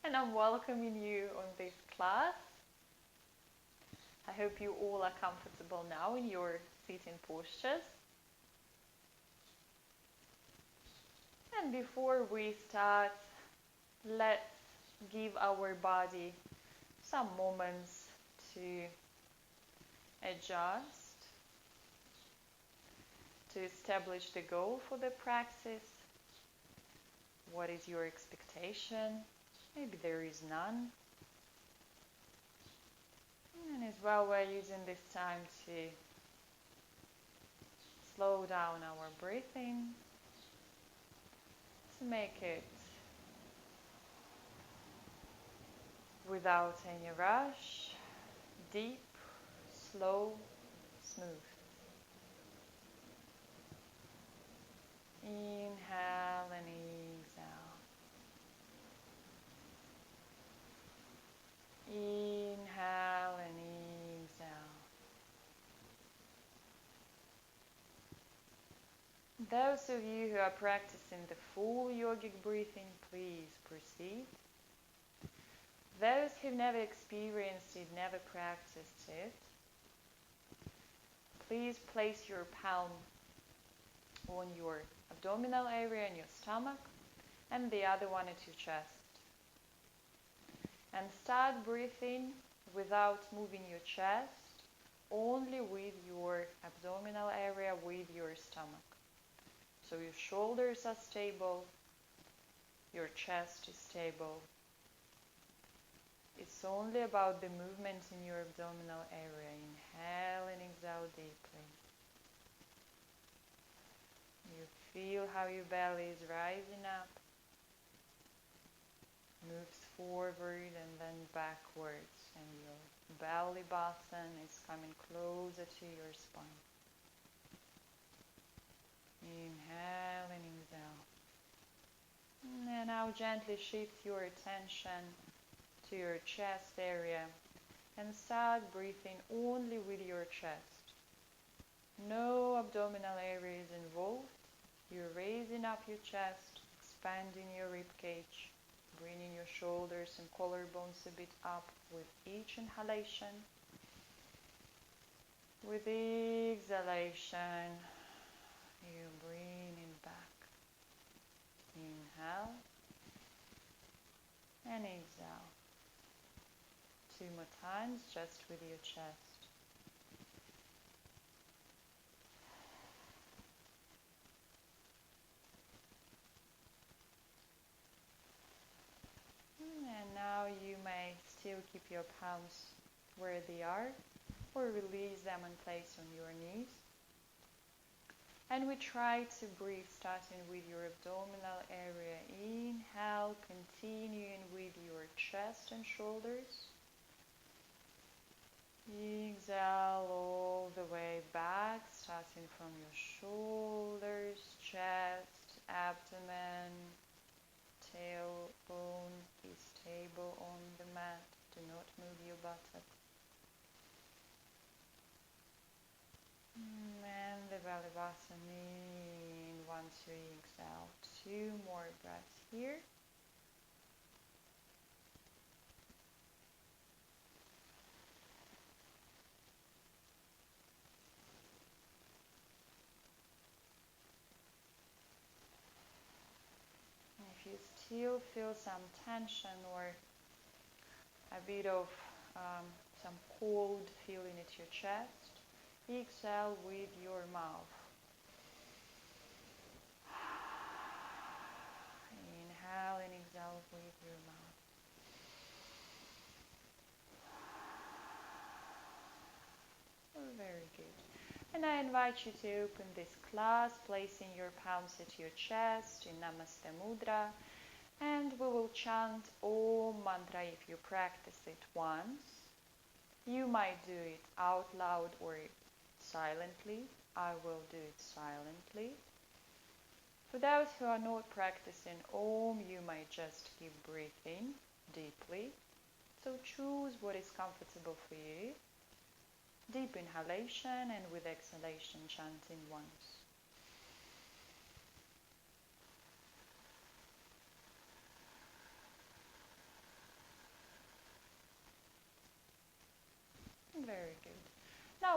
and I'm welcoming you on this class. I hope you all are comfortable now in your sitting postures. And before we start, let's give our body some moments to adjust, to establish the goal for the practice. What is your expectation? Maybe there is none. And as well, we're using this time to slow down our breathing, to make it without any rush, deep, slow, smooth. Inhale and exhale. Inhale and exhale. Those of you who are practicing the full yogic breathing, please proceed. Those who've never experienced it, never practiced it, please place your palm on your abdominal area and your stomach, and the other one at your chest. And start breathing without moving your chest, only with your abdominal area, with your stomach. So your shoulders are stable, your chest is stable. It's only about the movement in your abdominal area. Inhale and exhale deeply. You feel how your belly is rising up, moves forward and then backwards, and your belly button is coming closer to your spine. Inhale and exhale. And now gently shift your attention to your chest area and start breathing only with your chest. No abdominal area is involved. You're raising up your chest, expanding your rib cage, bringing your shoulders and collarbones a bit up with each inhalation. With exhalation, you bring it back. Inhale and exhale. 2 more times, just with your chest. And now you may still keep your palms where they are, or release them and place on your knees. And we try to breathe starting with your abdominal area. Inhale, continuing with your chest and shoulders. Exhale all the way back, starting from your shoulders, chest, abdomen, tailbone is stable on the mat. Do not move your buttock. And the belly button in once you exhale. 2 more breaths here. If you still feel some tension or a bit of some cold feeling at your chest, exhale with your mouth. Inhale and exhale with your mouth. Very good. And I invite you to open this class, placing your palms at your chest in Namaste Mudra. And we will chant Om mantra if you practice it once. You might do it out loud or silently. I will do it silently. For those who are not practicing Om, you might just keep breathing deeply. So choose what is comfortable for you. Deep inhalation, and with exhalation chanting once.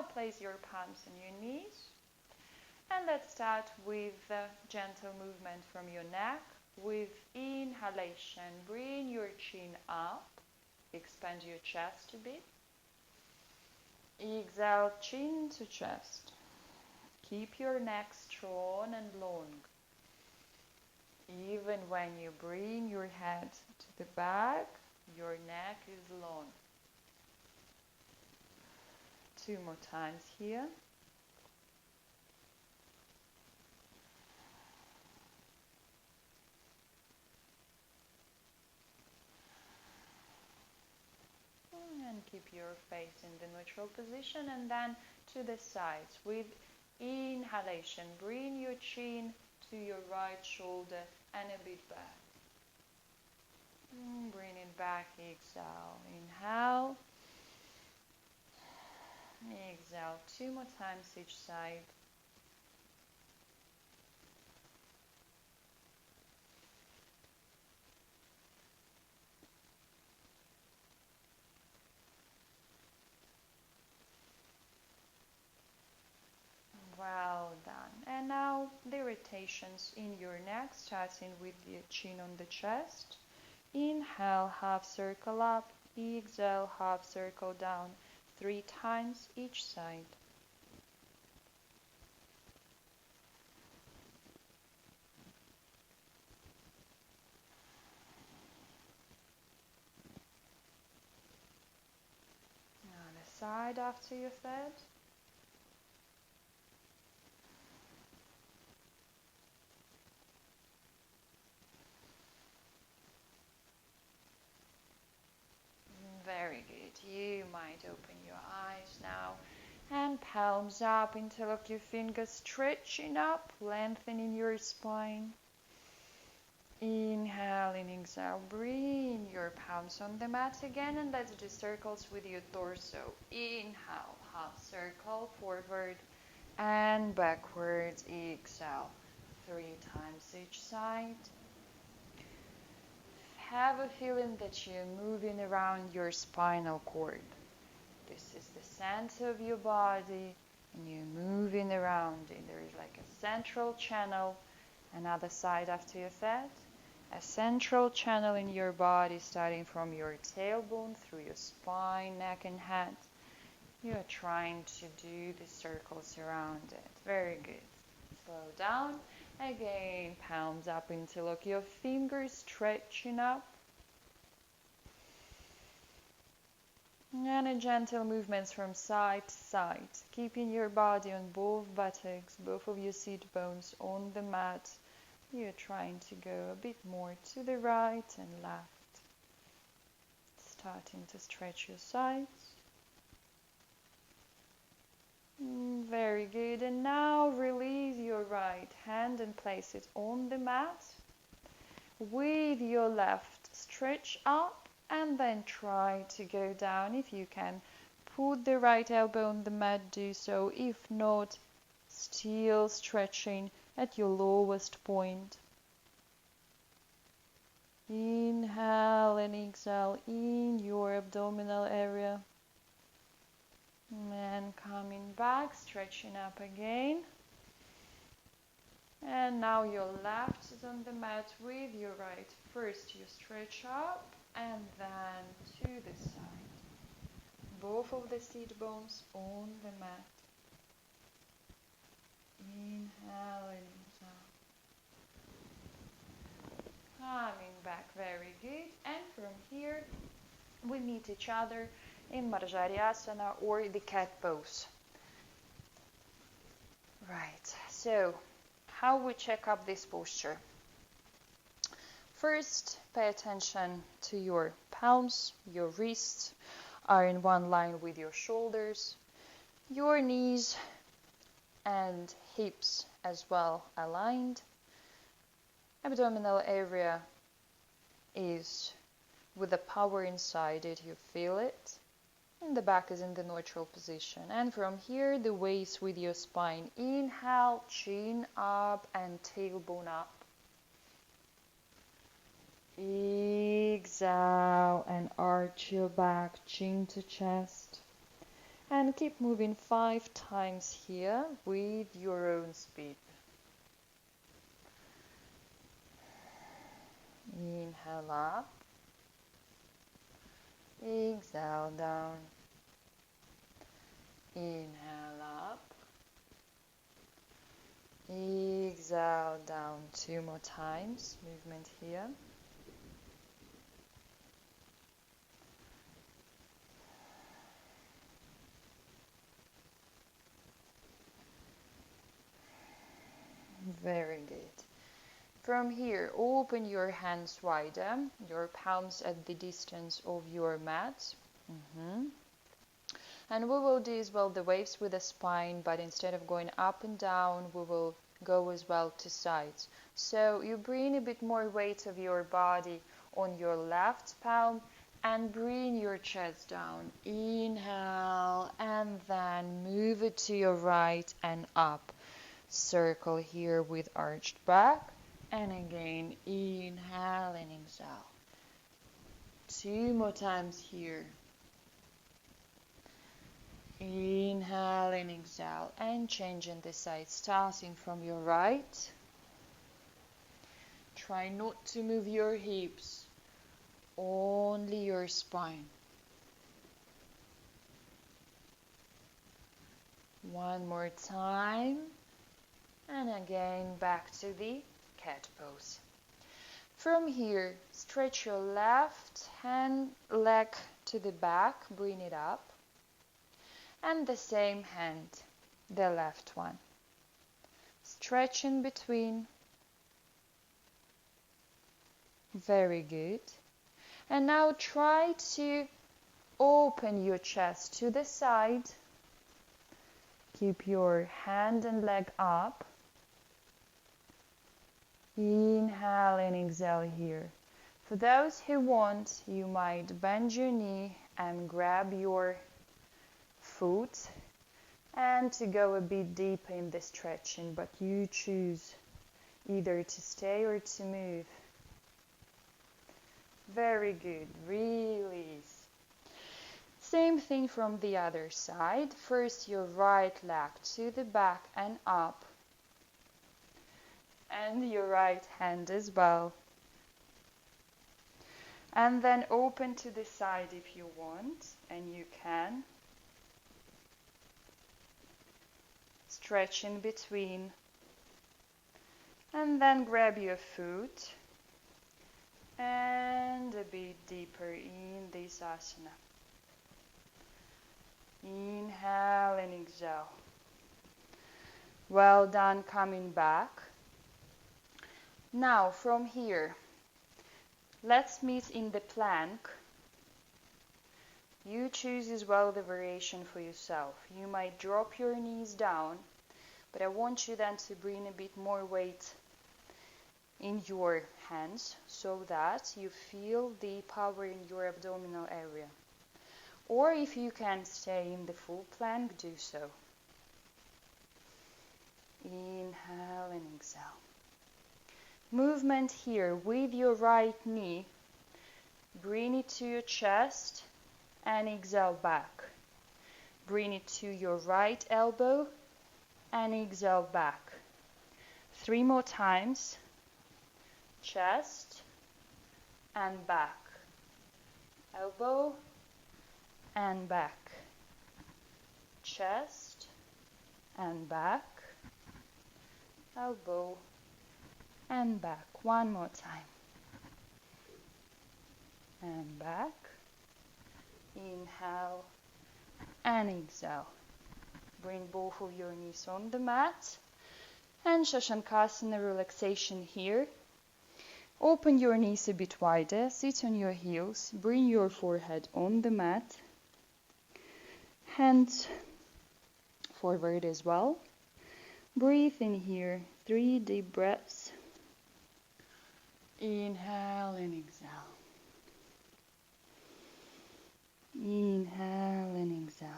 Now place your palms on your knees. And let's start with the gentle movement from your neck. With inhalation, bring your chin up. Expand your chest a bit. Exhale, chin to chest. Keep your neck strong and long. Even when you bring your head to the back, your neck is long. 2 more times here. And keep your face in the neutral position, and then to the sides. With inhalation, bring your chin to your right shoulder and a bit back. Bring it back, exhale. Inhale. Exhale 2 more times each side. Well done. And now the rotations in your neck, starting with the chin on the chest. Inhale, half circle up. Exhale, half circle down. 3 times each side. Now the side after your third. Very good. You might open your eyes now. And palms up, interlock your fingers, stretching up, lengthening your spine. Inhale and exhale. Bring your palms on the mat again, and let's do circles with your torso. Inhale, half circle forward and backwards. Exhale 3 times each side. Have a feeling that you're moving around your spinal cord. This is the center of your body, and you're moving around it. There is like a central channel. Another side after your third. A central channel in your body, starting from your tailbone through your spine, neck, and head. You're trying to do the circles around it. Very good. Slow down. Again, palms up, interlock your fingers, stretching up. And a gentle movements from side to side, keeping your body on both buttocks, both of your seat bones on the mat. You're trying to go a bit more to the right and left. Starting to stretch your sides. Very good. And now release your right hand and place it on the mat. With your left, stretch up and then try to go down. If you can put the right elbow on the mat, do so. If not, still stretching at your lowest point. Inhale and exhale in your abdominal area. And coming back, stretching up again. And now your left is on the mat with your right. First you stretch up and then to the side. Both of the seat bones on the mat. Inhale and exhale. Coming back, very good. And from here, we meet each other in asana or the cat pose. Right, so how we check up this posture? First, pay attention to your palms. Your wrists are in one line with your shoulders. Your knees and hips as well aligned. Abdominal area is with the power inside it, you feel it. And the back is in the neutral position. And from here, the waist with your spine. Inhale, chin up and tailbone up. Exhale and arch your back, chin to chest. And keep moving 5 times here with your own speed. Inhale up. Exhale down. Inhale up. Exhale down. 2 more times. Movement here. Very good. From here, open your hands wider, your palms at the distance of your mat. And we will do as well the waves with the spine, but instead of going up and down, we will go as well to sides. So you bring a bit more weight of your body on your left palm and bring your chest down. Inhale and then move it to your right and up. Circle here with arched back. And again, inhale and exhale. 2 more times here. Inhale and exhale. And changing the side, starting from your right. Try not to move your hips, only your spine. 1 more time. And again, back to the cat pose. From here, stretch your left leg to the back, bring it up. And the same hand, the left one. Stretch in between. Very good. And now try to open your chest to the side. Keep your hand and leg up. Inhale and exhale here. For those who want, you might bend your knee and grab your foot and to go a bit deeper in the stretching, but you choose either to stay or to move. Very good. Release. Same thing from the other side. First your right leg to the back and up. And your right hand as well. And then open to the side if you want, and you can. Stretch in between. And then grab your foot and a bit deeper in this asana. Inhale and exhale. Well done, coming back. Now from here, let's meet in the plank. You choose as well the variation for yourself. You might drop your knees down, but I want you then to bring a bit more weight in your hands so that you feel the power in your abdominal area. Or if you can stay in the full plank, do so. Inhale and exhale. Movement here with your right knee. Bring it to your chest and exhale back. Bring it to your right elbow and exhale back. 3 more times. Chest and back. Elbow and back. Chest and back. Elbow and back. 1 more time. And back. Inhale and exhale. Bring both of your knees on the mat. And Shashankasana relaxation here. Open your knees a bit wider. Sit on your heels. Bring your forehead on the mat. Hands forward as well. Breathe in here. 3 deep breaths. Inhale and exhale. Inhale and exhale.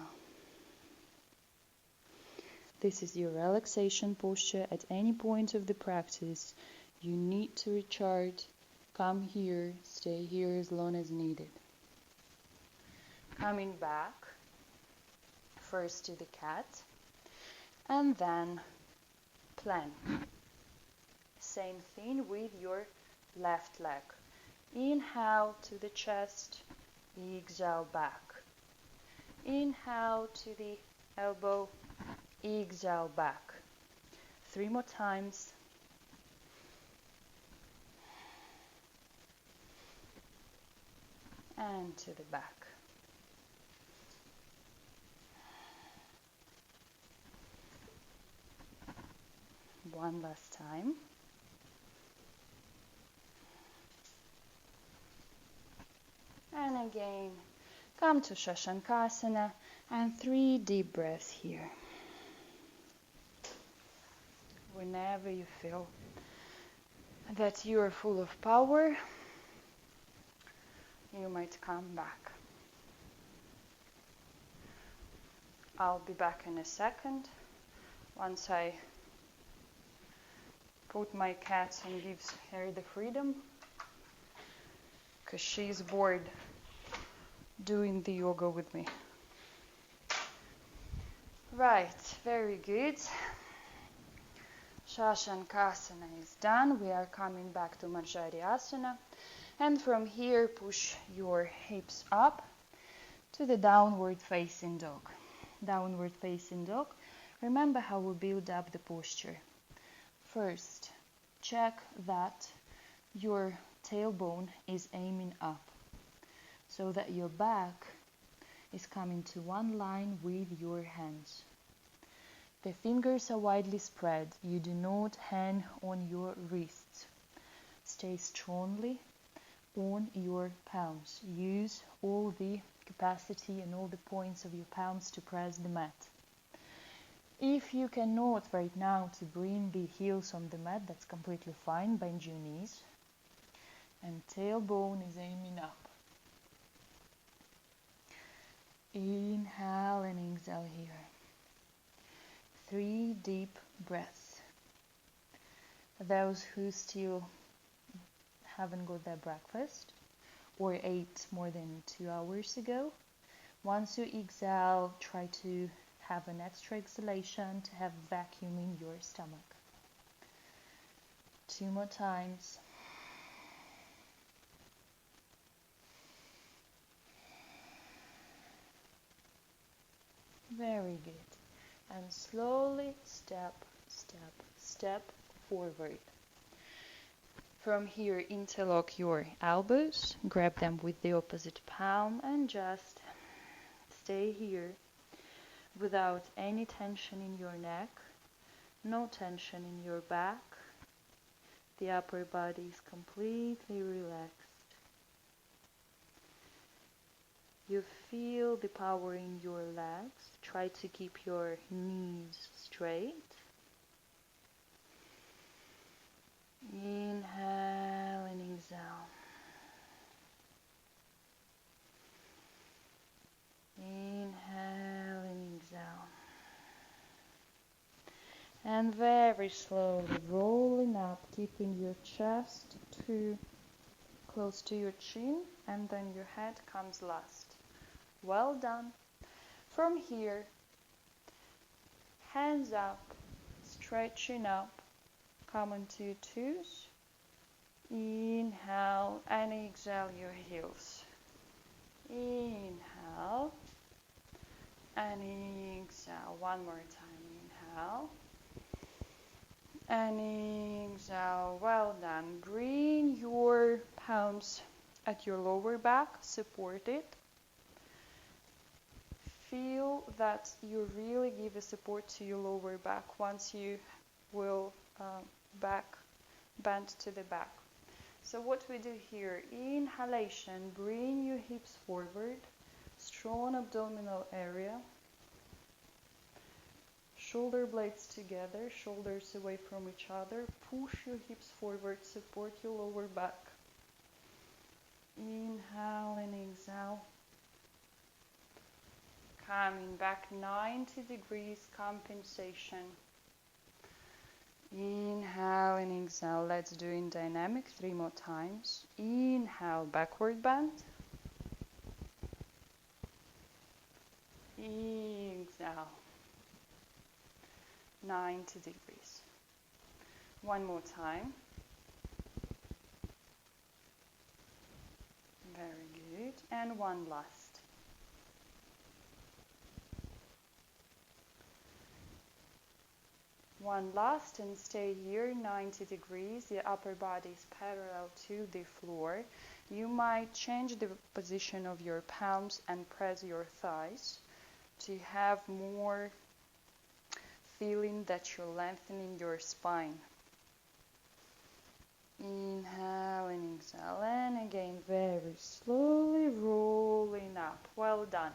This is your relaxation posture. At any point of the practice, you need to recharge. Come here, stay here as long as needed. Coming back. first to the cat and then plank. Same thing with your left leg. Inhale to the chest, exhale back. Inhale to the elbow, exhale back. 3 more times. And to the back. One last time. And again, come to Shashankasana and 3 deep breaths here. Whenever you feel that you are full of power, you might come back. I'll be back in a second once I put my cat and gives her the freedom, because she's bored doing the yoga with me. Right, very good. Shashankasana is done. We are coming back to Asana. And from here, push your hips up to the downward facing dog. Downward facing dog. Remember how we build up the posture. First, check that your tailbone is aiming up, so that your back is coming to one line with your hands. The fingers are widely spread. You do not hang on your wrists. Stay strongly on your palms. Use all the capacity and all the points of your palms to press the mat. If you cannot right now to bring the heels on the mat, that's completely fine. Bend your knees. And tailbone is aiming up. Inhale and exhale here. 3 deep breaths. Those who still haven't got their breakfast or ate more than 2 hours ago, once you exhale, try to have an extra exhalation to have vacuum in your stomach. 2 more times. Very good. And slowly step, step, step forward. From here, interlock your elbows, grab them with the opposite palm and just stay here without any tension in your neck, no tension in your back. The upper body is completely relaxed. You feel the power in your legs. Try to keep your knees straight. Inhale and exhale. Inhale and exhale. And very slowly rolling up, keeping your chest close to your chin, and then your head comes last. Well done. From here, hands up, stretching up, come onto your toes. Inhale and exhale your heels. Inhale and exhale. One more time. Inhale and exhale. Well done. Bring your palms at your lower back, support it. Feel that you really give a support to your lower back once you will bend to the back. So what we do here, inhalation, bring your hips forward, strong abdominal area, shoulder blades together, shoulders away from each other, push your hips forward, support your lower back. Inhale and exhale. Coming back 90 degrees compensation. Inhale and exhale. Let's do in dynamic 3 more times. Inhale, backward bend. Exhale, exhale. 90 degrees. One more time. Very good. And one last. One last, and stay here, 90 degrees. The upper body is parallel to the floor. You might change the position of your palms and press your thighs to have more feeling that you're lengthening your spine. Inhale and exhale, and again very slowly rolling up. Well done.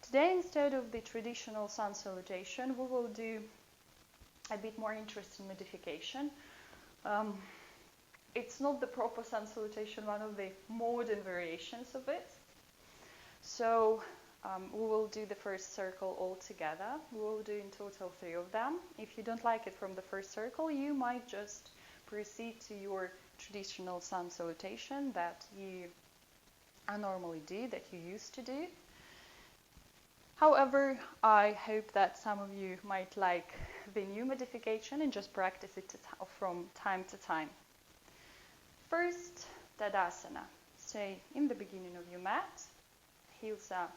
Today, instead of the traditional sun salutation, we will do a bit more interesting modification. It's not the proper sun salutation, one of the modern variations of it. So we will do the first circle all together. We will do in total 3 of them. If you don't like it from the first circle, you might just proceed to your traditional sun salutation that you normally do, that you used to do. However, I hope that some of you might like the new modification and just practice it from time to time. First, Tadasana. Stay in the beginning of your mat. Heels are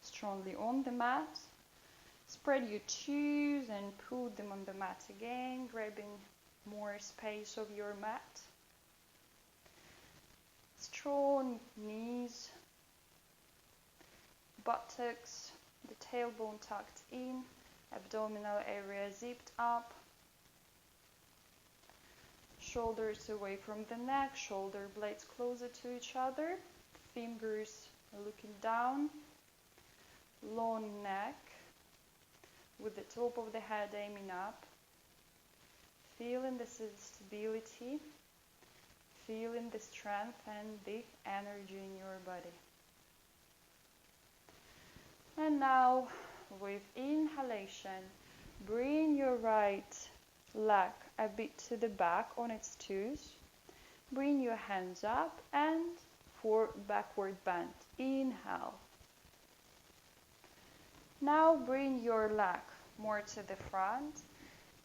strongly on the mat. Spread your toes and put them on the mat again, grabbing more space of your mat. Strong knees, buttocks, the tailbone tucked in, abdominal area zipped up, shoulders away from the neck, shoulder blades closer to each other, fingers looking down, long neck with the top of the head aiming up, feeling the stability, feeling the strength and the energy in your body. And now, with inhalation, bring your right leg a bit to the back on its toes. Bring your hands up and for backward bend. Inhale. Now bring your leg more to the front.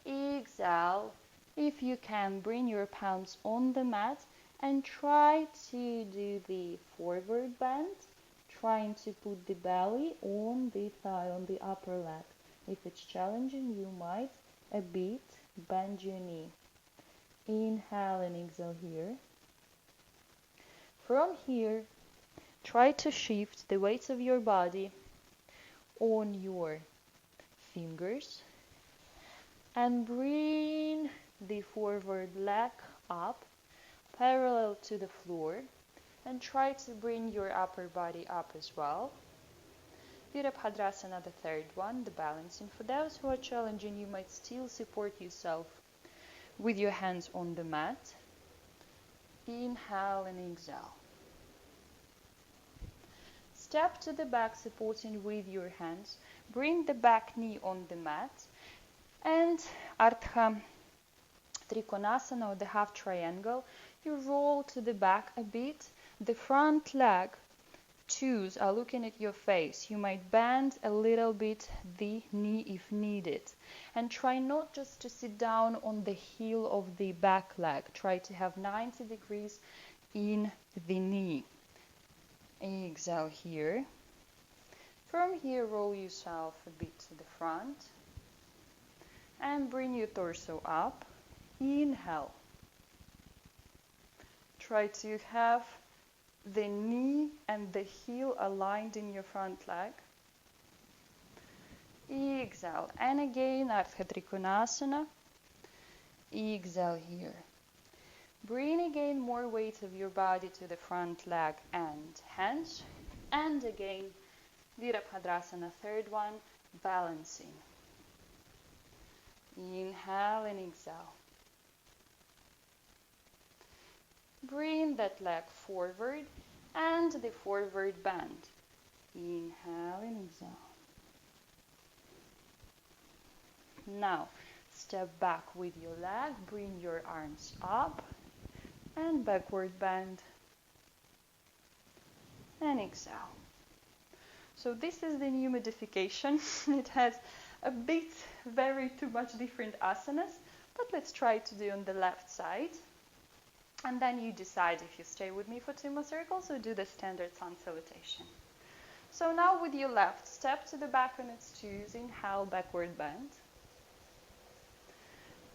Exhale. If you can, bring your palms on the mat and try to do the forward bend, trying to put the belly on the thigh, on the upper leg. If it's challenging, you might a bit bend your knee. Inhale and exhale here. From here, try to shift the weight of your body on your fingers and bring the forward leg up parallel to the floor, and try to bring your upper body up as well. Virabhadrasana, the third one, the balancing. For those who are challenging, you might still support yourself with your hands on the mat. Inhale and exhale. Step to the back, supporting with your hands. Bring the back knee on the mat. And Ardha Trikonasana, or the half triangle, you roll to the back a bit. The front leg toes are looking at your face. You might bend a little bit the knee if needed. And try not just to sit down on the heel of the back leg. Try to have 90 degrees in the knee. Exhale here. From here, roll yourself a bit to the front. And bring your torso up. Inhale. Try to have the knee and the heel aligned in your front leg. Exhale. And again, Ardha Trikonasana. Exhale here. Bring again more weight of your body to the front leg and hands. And again, Virabhadrasana, third one, balancing. Inhale and exhale. Bring that leg forward and the forward bend. Inhale and exhale. Now, step back with your leg. Bring your arms up and backward bend. And exhale. So this is the new modification. It has a bit very too much different asanas, but let's try to do on the left side. And then you decide if you stay with me for 2 more circles or do the standard sun salutation. So now with your left, step to the back on its toes, inhale, backward bend.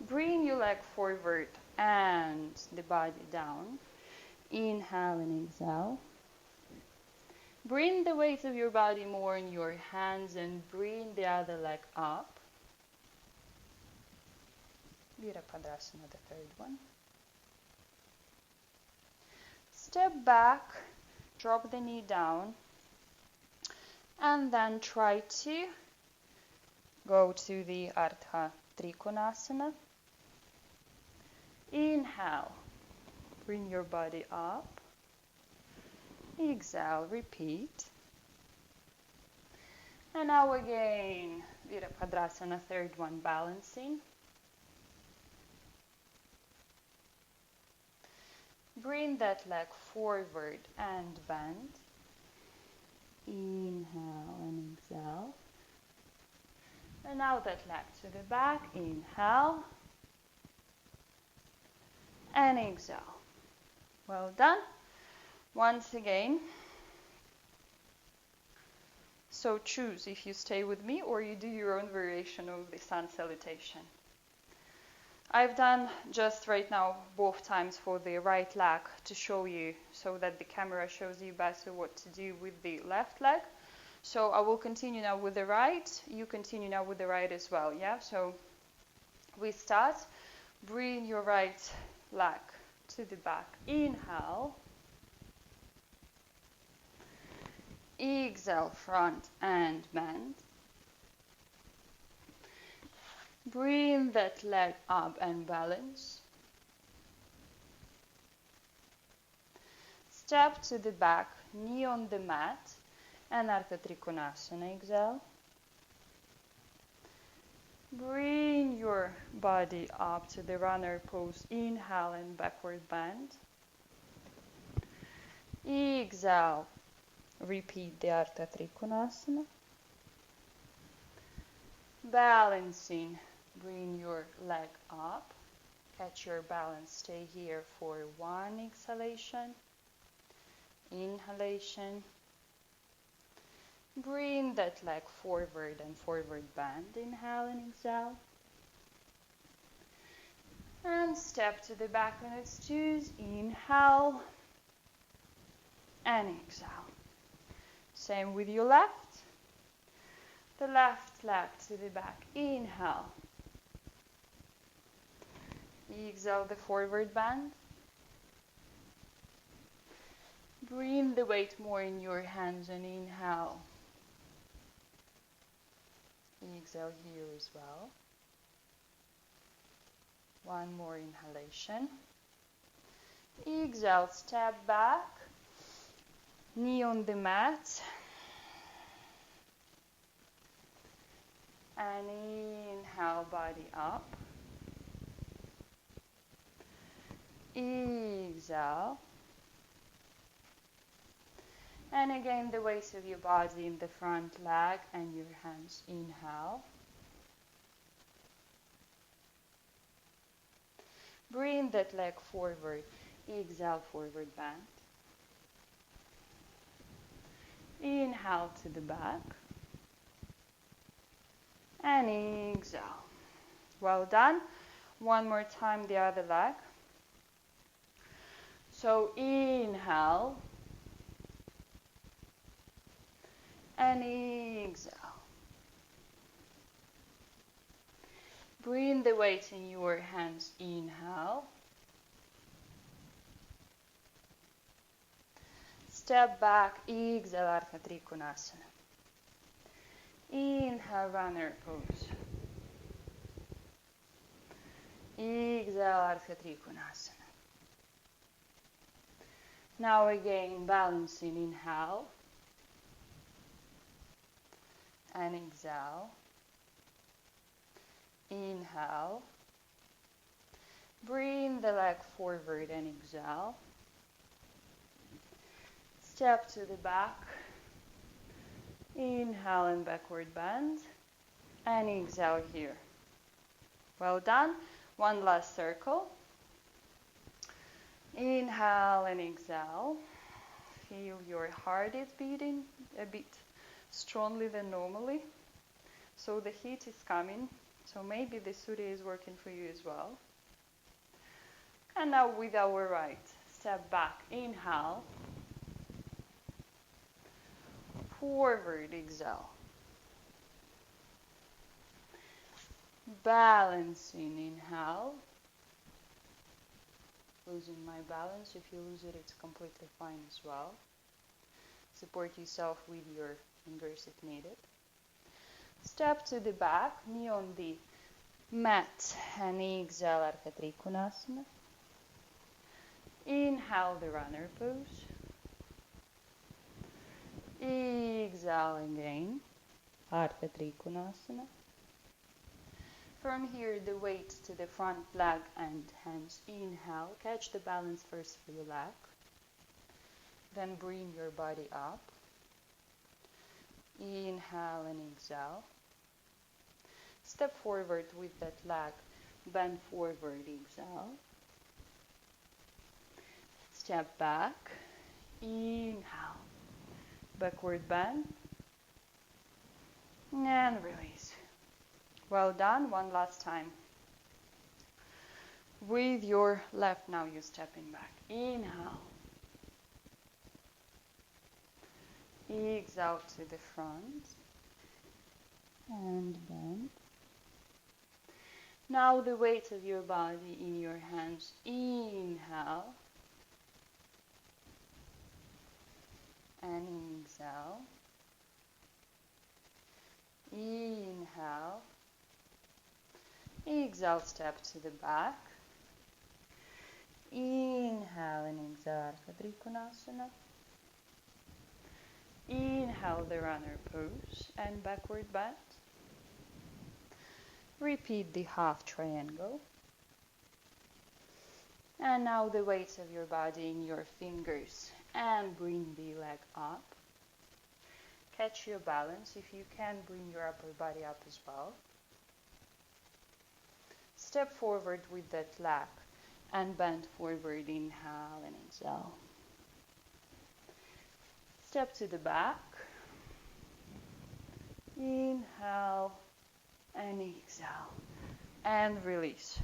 Bring your leg forward and the body down. Inhale and exhale. Bring the weight of your body more in your hands and bring the other leg up. Virabhadrasana, the third one. Step back, drop the knee down, and then try to go to the Ardha Trikonasana. Inhale, bring your body up. Exhale, repeat. And now again, Virabhadrasana, third one, balancing. Bring that leg forward and bend. Inhale and exhale. And now that leg to the back. Inhale and exhale. Well done. Once again. So choose if you stay with me or you do your own variation of the sun salutation. I've done just right now both times for the right leg to show you so that the camera shows you better what to do with the left leg. So I will continue now with the right. You continue now with the right as well, yeah? So we start. Bring your right leg to the back. Inhale. Exhale, front and bend. Bring that leg up and balance. Step to the back, knee on the mat, and Ardha Trikonasana. Exhale. Bring your body up to the runner pose. Inhale and backward bend. Exhale. Repeat the Ardha Trikonasana. Balancing. Bring your leg up. Catch your balance. Stay here for one exhalation. Inhalation. Bring that leg forward and forward bend. Inhale and exhale. And step to the back on its toes. Inhale and exhale. Same with your left. The left leg to the back. Inhale. Exhale the forward bend. Bring the weight more in your hands and inhale. Exhale here as well. One more inhalation. Exhale, step back. Knee on the mat. And inhale, body up. Exhale. And again, the weight of your body in the front leg and your hands. Inhale. Bring that leg forward. Exhale, forward bend. Inhale to the back. And exhale. Well done. One more time, the other leg. So inhale. And exhale. Bring the weight in your hands. Inhale. Step back. Exhale, Ardha Trikonasana. Inhale, runner pose. Exhale, Ardha Trikonasana. Now again, balancing. Inhale. And exhale. Inhale. Bring the leg forward and exhale. Step to the back. Inhale and backward bend. And exhale here. Well done. One last circle. Inhale and exhale. Feel your heart is beating a bit strongly than normally. So the heat is coming. So maybe the Surya is working for you as well. And now with our right, step back. Inhale. Forward, exhale. Balancing, inhale. Losing my balance. If you lose it, it's completely fine as well. Support yourself with your fingers if needed. Step to the back, knee on the mat, and exhale, Ardha Trikonasana. Inhale, the runner pose. Exhale again, Ardha Trikonasana. From here, the weight to the front leg and hands. Inhale, catch the balance first for your leg. Then bring your body up. Inhale and exhale. Step forward with that leg. Bend forward, exhale. Step back. Inhale. Backward bend. And release. Well done. One last time. With your left now, you're stepping back. Inhale. Exhale to the front. And bend. Now the weight of your body in your hands. Inhale. And exhale. Inhale. Exhale, step to the back. Inhale and exhale, Ardha Trikonasana. Inhale, the runner pose and backward bend. Repeat the half triangle. And now the weight of your body in your fingers. And bring the leg up. Catch your balance. If you can, bring your upper body up as well. Step forward with that leg and bend forward. Inhale and exhale. Step to the back. Inhale and exhale. And release.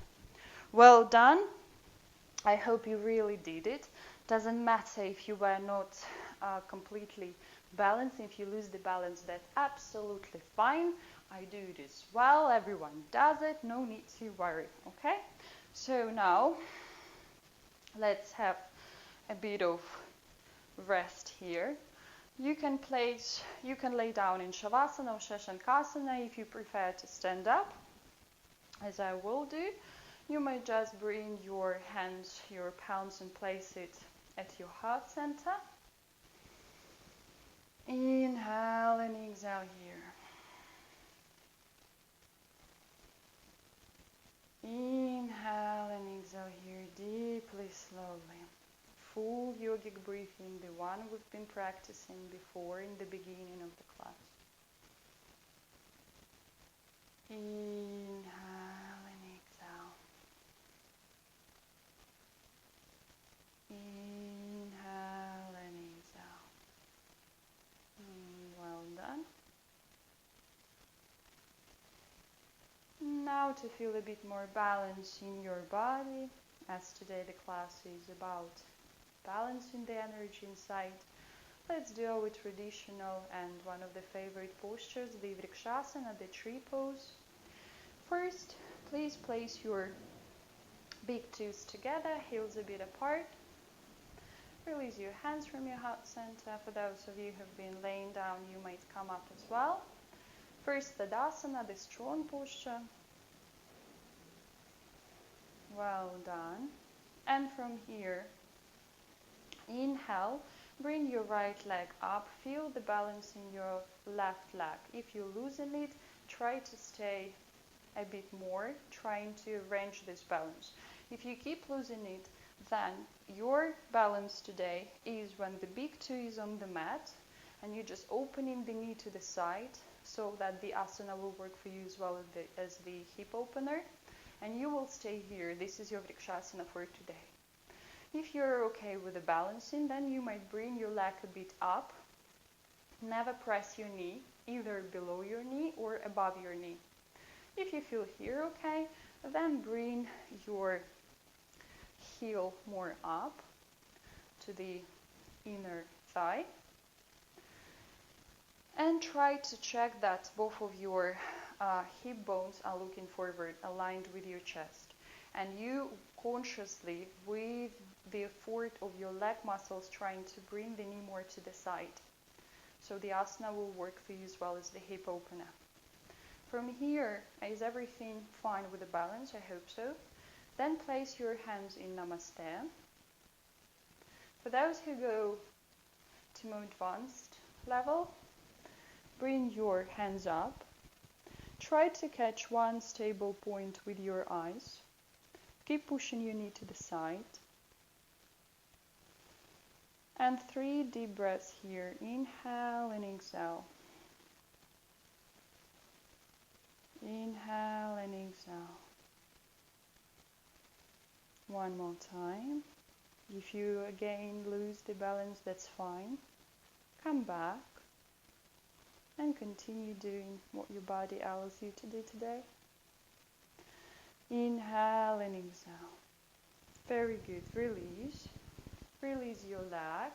Well done. I hope you really did it. Doesn't matter if you were not completely balanced. If you lose the balance, that's absolutely fine. I do it as well. Everyone does it. No need to worry. Okay? So now, let's have a bit of rest here. You can lay down in shavasana or shashankasana if you prefer to stand up, as I will do. You might just bring your hands, your palms, and place it at your heart center. Inhale and exhale here. Inhale and exhale here deeply, slowly. Full yogic breathing, the one we've been practicing before in the beginning of the class. Inhale and exhale. Inhale and exhale. Well done. Now to feel a bit more balance in your body, as today the class is about balancing the energy inside. Let's do our traditional and one of the favorite postures, the Vrikshasana, the tree pose. First, please place your big toes together, heels a bit apart. Release your hands from your heart center. For those of you who have been laying down, you might come up as well. First, Tadasana, the strong posture. Well done. And from here, inhale, bring your right leg up. Feel the balance in your left leg. If you loosen it, try to stay a bit more, trying to arrange this balance. If you keep losing it, then your balance today is when the big toe is on the mat And you're just opening the knee to the side so that the asana will work for you as well as the hip opener. And you will stay here. This is your vrikshasana for today. If you're okay with the balancing, then you might bring your leg a bit up. Never press your knee, either below your knee or above your knee. If you feel here okay, then bring your heel more up to the inner thigh. And try to check that both of your hip bones are looking forward, aligned with your chest. And you consciously, with the effort of your leg muscles, trying to bring the knee more to the side. So the asana will work for you as well as the hip opener. From here, is everything fine with the balance? I hope so. Then place your hands in Namaste. For those who go to more advanced level, bring your hands up. Try to catch one stable point with your eyes. Keep pushing your knee to the side. And 3 deep breaths here. Inhale and exhale. Inhale and exhale. One more time. If you again lose the balance, that's fine. Come back and continue doing what your body allows you to do today. Inhale and exhale. Very good. Release. Release your leg.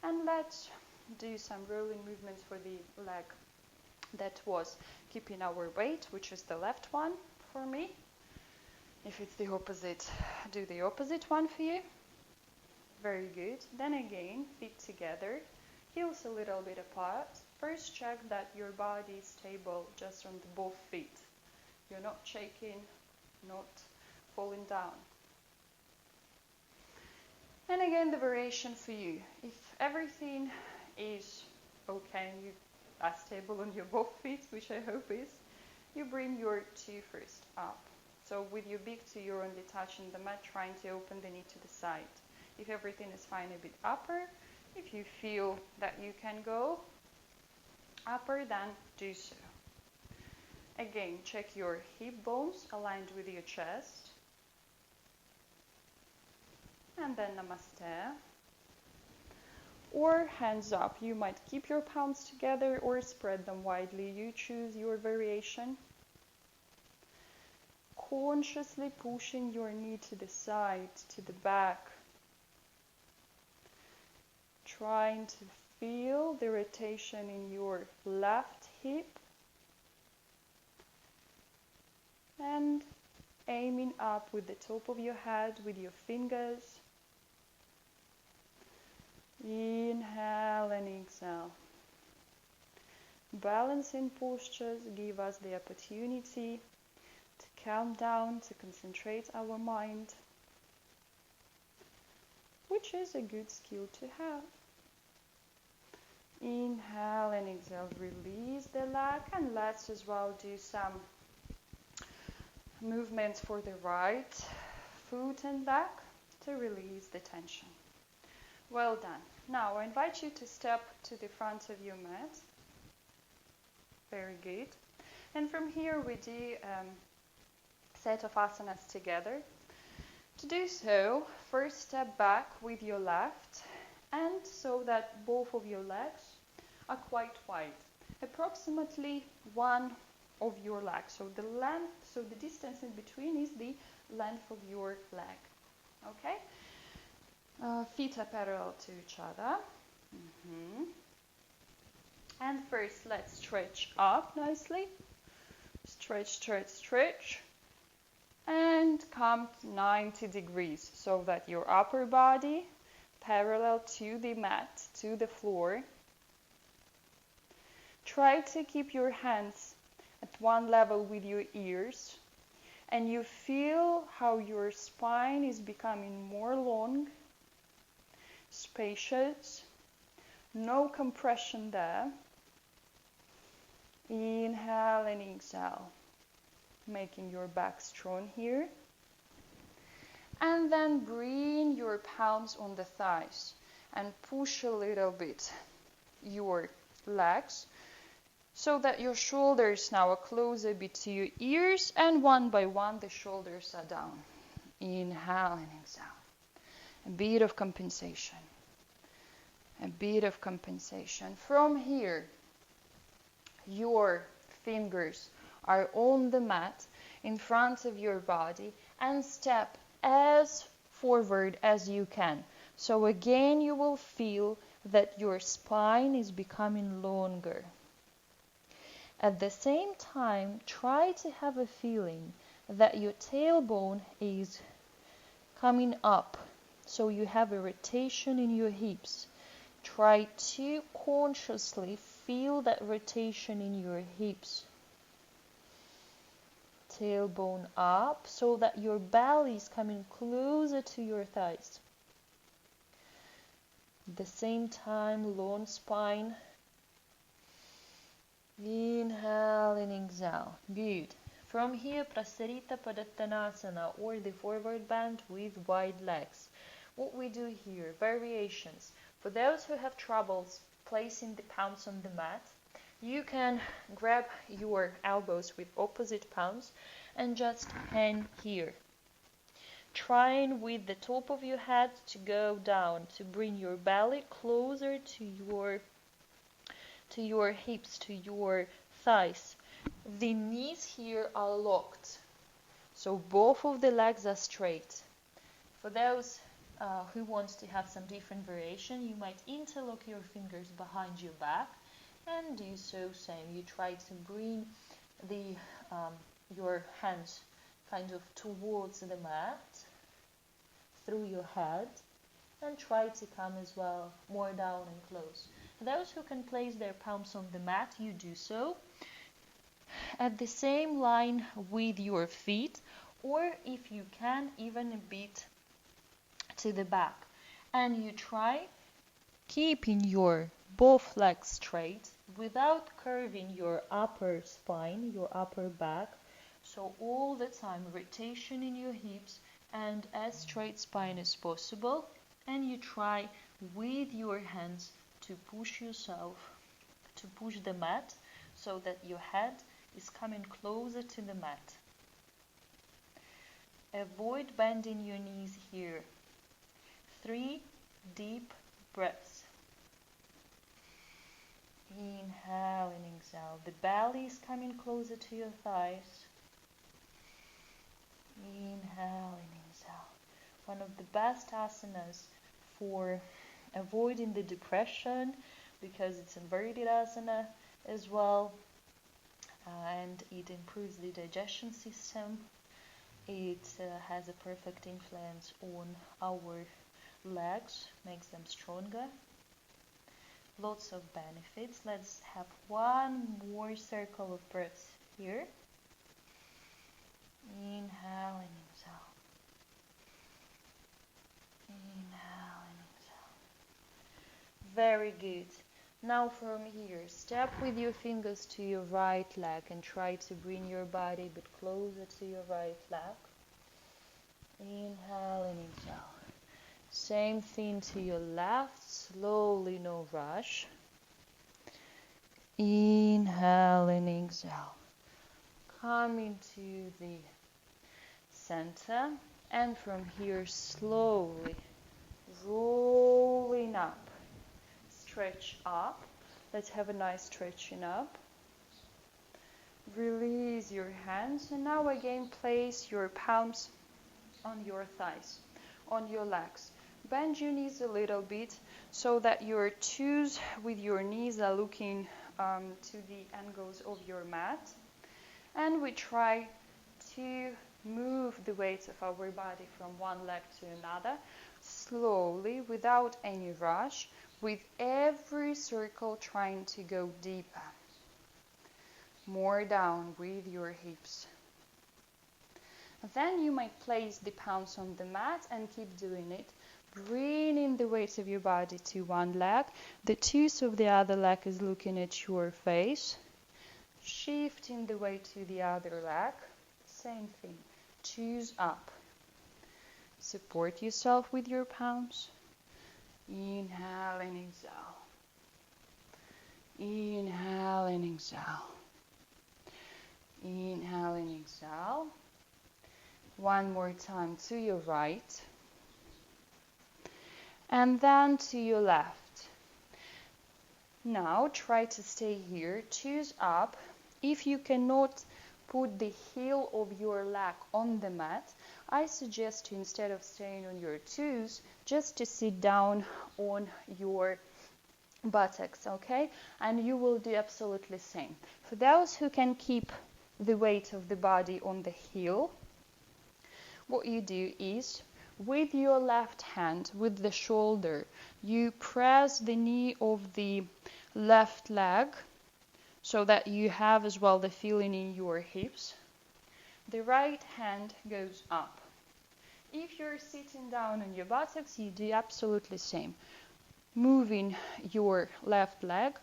And let's do some rolling movements for the leg that was keeping our weight, which is the left one for me. If it's the opposite, do the opposite one for you. Very good. Then again, feet together, heels a little bit apart. First check that your body is stable just on the both feet. You're not shaking, not falling down. And again, the variation for you. If everything is okay and you are stable on your both feet, which I hope is, you bring your two first up. So with your big toe, you're only touching the mat, trying to open the knee to the side. If everything is fine, a bit upper. If you feel that you can go upper, then do so. Again, check your hip bones aligned with your chest. And then Namaste. Or hands up. You might keep your palms together or spread them widely. You choose your variation. Consciously pushing your knee to the side, to the back. Trying to feel the rotation in your left hip. And aiming up with the top of your head with your fingers. Inhale and exhale. Balancing postures give us the opportunity to calm down, to concentrate our mind, which is a good skill to have. Inhale and exhale, release the leg, and let's as well do some movements for the right foot and leg to release the tension. Well done. Now I invite you to step to the front of your mat. Very good. And from here we do set of asanas together. To do so, first step back with your left, and so that both of your legs are quite wide, approximately one of your legs. So the length, so the distance in between is the length of your leg. Okay? Feet are parallel to each other. And first, let's stretch up nicely. Stretch, stretch, stretch. And come 90 degrees so that your upper body parallel to the mat, to the floor. Try to keep your hands at one level with your ears, and you feel how your spine is becoming more long, spacious, no compression there. Inhale and exhale, making your back strong here. And then bring your palms on the thighs and push a little bit your legs so that your shoulders now are close a bit to your ears, and one by one the shoulders are down. Inhale and exhale. A bit of compensation. A bit of compensation. From here, your fingers are on the mat in front of your body and step as forward as you can. So again, you will feel that your spine is becoming longer. At the same time, try to have a feeling that your tailbone is coming up. So you have a rotation in your hips. Try to consciously feel that rotation in your hips. Tailbone up so that your belly is coming closer to your thighs. At the same time, long spine. Inhale and exhale. Good. From here, Prasarita Padottanasana, or the forward bend with wide legs. What we do here, variations. For those who have troubles placing the palms on the mat, you can grab your elbows with opposite palms and just hang here. Trying with the top of your head to go down, to bring your belly closer to your hips, to your thighs. The knees here are locked, so both of the legs are straight. For those who want to have some different variation, you might interlock your fingers behind your back and do so same. You try to bring your hands kind of towards the mat through your head, and try to come as well more down and close. Those who can place their palms on the mat, you do so at the same line with your feet, or if you can, even a bit to the back. And you try keeping your both legs straight without curving your upper spine, your upper back. So all the time rotation in your hips and as straight spine as possible. And you try with your hands to push yourself, to push the mat so that your head is coming closer to the mat. Avoid bending your knees here. 3 deep breaths. Inhale and exhale. The belly is coming closer to your thighs. Inhale and exhale. One of the best asanas for avoiding the depression, because it's inverted asana as well, and it improves the digestion system. It has a perfect influence on our legs, makes them stronger. Lots of benefits. Let's have one more circle of breaths here. Inhale and exhale. Inhale and exhale. Very good. Now from here, step with your fingers to your right leg and try to bring your body a bit closer to your right leg. Inhale and exhale. Same thing to your left, slowly, no rush. Inhale and exhale. Coming to the center, and from here slowly rolling up. Stretch up. Let's have a nice stretching up. Release your hands, and now again place your palms on your thighs, on your legs. Bend your knees a little bit so that your toes with your knees are looking to the angles of your mat. And we try to move the weight of our body from one leg to another, slowly, without any rush, with every circle trying to go deeper. More down with your hips. Then you might place the palms on the mat and keep doing it. Bringing the weight of your body to one leg. The toes of the other leg is looking at your face. Shifting the weight to the other leg. Same thing. Toes up. Support yourself with your palms. Inhale and exhale. Inhale and exhale. Inhale and exhale. One more time to your right. And then to your left. Now try to stay here. Toes up. If you cannot put the heel of your leg on the mat, I suggest you, instead of staying on your toes, just to sit down on your buttocks, okay? And you will do absolutely the same. For those who can keep the weight of the body on the heel, what you do is, with your left hand, with the shoulder, you press the knee of the left leg so that you have as well the feeling in your hips. The right hand goes up. If you're sitting down on your buttocks, you do absolutely the same. Moving your left leg,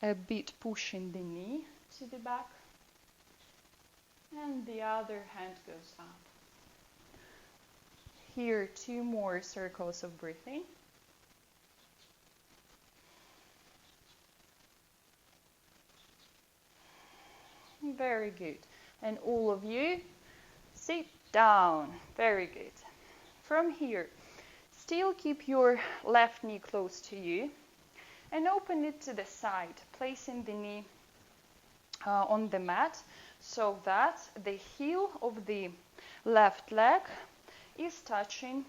a bit pushing the knee to the back, and the other hand goes up. Here, 2 more circles of breathing. Very good. And all of you, sit down. Very good. From here, still keep your left knee close to you and open it to the side, placing the knee on the mat so that the heel of the left leg is touching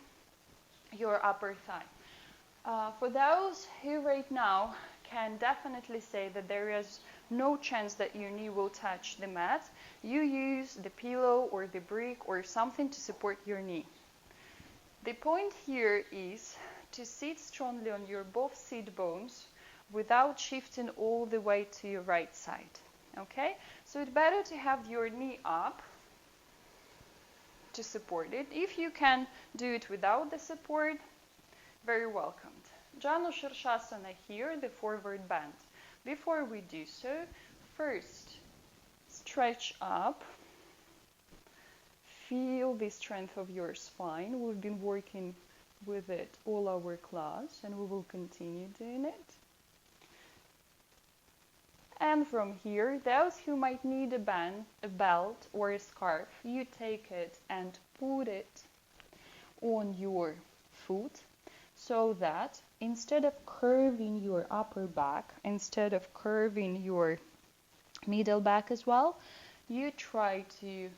your upper thigh. For those who right now can definitely say that there is no chance that your knee will touch the mat, you use the pillow or the brick or something to support your knee. The point here is to sit strongly on your both sit bones without shifting all the way to your right side. Okay? So it's better to have your knee up to support it. If you can do it without the support, very welcomed. Janu Shirshasana here, the forward bend. Before we do so, first stretch up. Feel the strength of your spine. We've been working with it all our class, and we will continue doing it. And from here, those who might need a belt or a scarf, you take it and put it on your foot so that instead of curving your upper back, instead of curving your middle back as well, you try to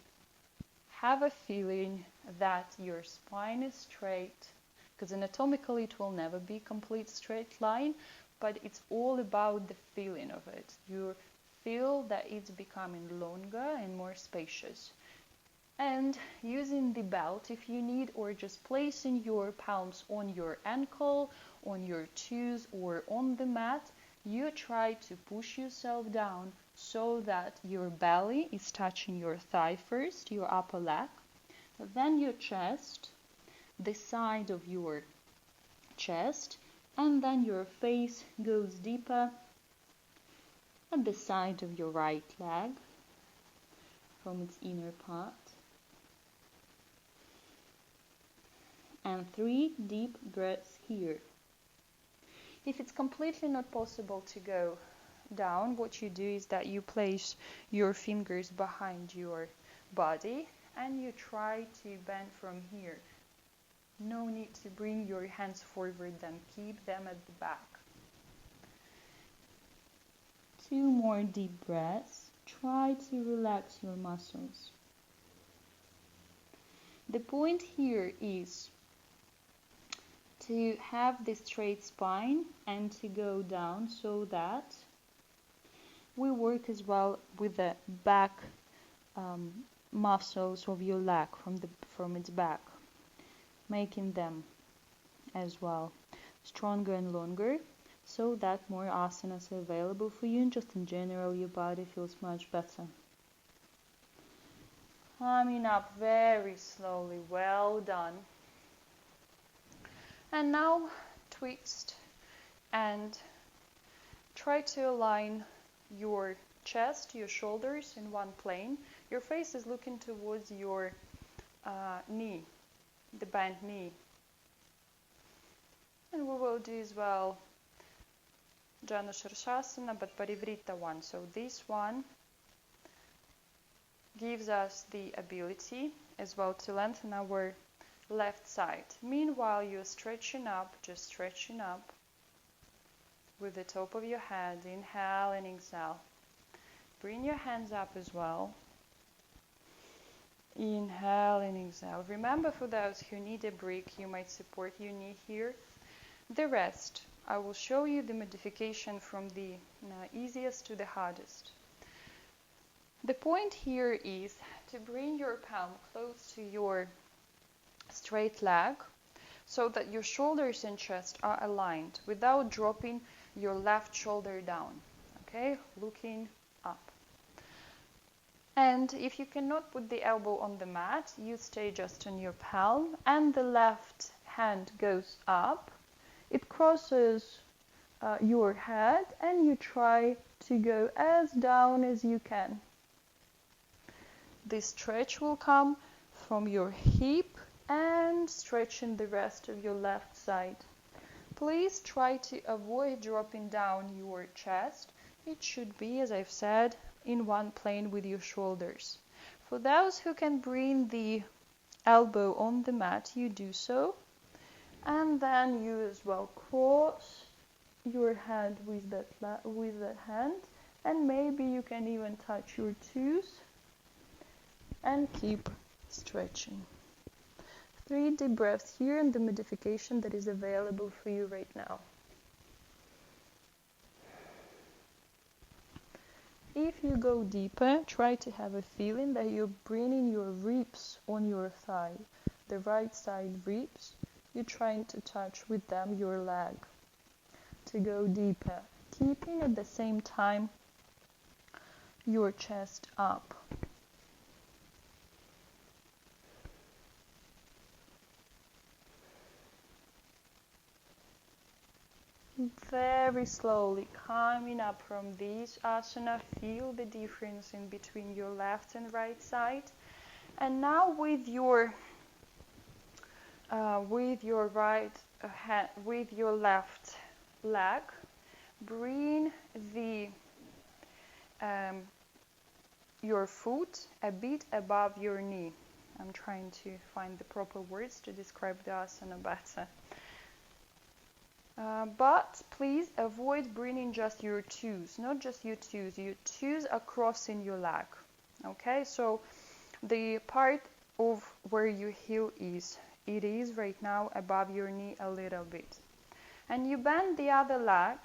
have a feeling that your spine is straight, because anatomically it will never be a complete straight line, but it's all about the feeling of it. You feel that it's becoming longer and more spacious. And using the belt if you need, or just placing your palms on your ankle, on your toes, or on the mat, you try to push yourself down so that your belly is touching your thigh first, your upper leg, then your chest, the side of your chest, and then your face goes deeper at the side of your right leg from its inner part. And 3 deep breaths here. If it's completely not possible to go down, what you do is that you place your fingers behind your body and you try to bend from here. No need to bring your hands forward, then keep them at the back. 2 more deep breaths. Try to relax your muscles. The point here is to have the straight spine and to go down so that we work as well with the back muscles of your leg from its back, making them as well stronger and longer so that more asanas are available for you, and just in general your body feels much better. Coming up very slowly. Well done. And now twist and try to align your chest, your shoulders in one plane. Your face is looking towards your knee, the bent knee. And we will do as well Janu Shirshasana, but Parivrita one. So this one gives us the ability as well to lengthen our left side. Meanwhile, you're stretching up, just stretching up with the top of your head. Inhale and exhale. Bring your hands up as well. Inhale and exhale. Remember, for those who need a break, you might support your knee here. The rest, I will show you the modification from the easiest to the hardest. The point here is to bring your palm close to your straight leg so that your shoulders and chest are aligned without dropping your left shoulder down. Okay, looking up. And if you cannot put the elbow on the mat, you stay just on your palm and the left hand goes up. It crosses your head and you try to go as down as you can. This stretch will come from your hip and stretching the rest of your left side. Please try to avoid dropping down your chest. It should be, as I've said, in one plane with your shoulders. For those who can bring the elbow on the mat, you do so. And then you as well cross your hand with that hand. And maybe you can even touch your toes. And keep stretching. 3 deep breaths here and the modification that is available for you right now. If you go deeper, try to have a feeling that you're bringing your ribs on your thigh, the right side ribs. You're trying to touch with them your leg to go deeper, keeping at the same time your chest up. Very slowly coming up from this asana, feel the difference in between your left and right side. And now with your right hand, with your left leg, bring the your foot a bit above your knee. I'm trying to find the proper words to describe the asana better. But please avoid bringing just your toes, not just your toes. Your toes are crossing your leg. Okay, so the part of where your heel is, it is right now above your knee a little bit. And you bend the other leg,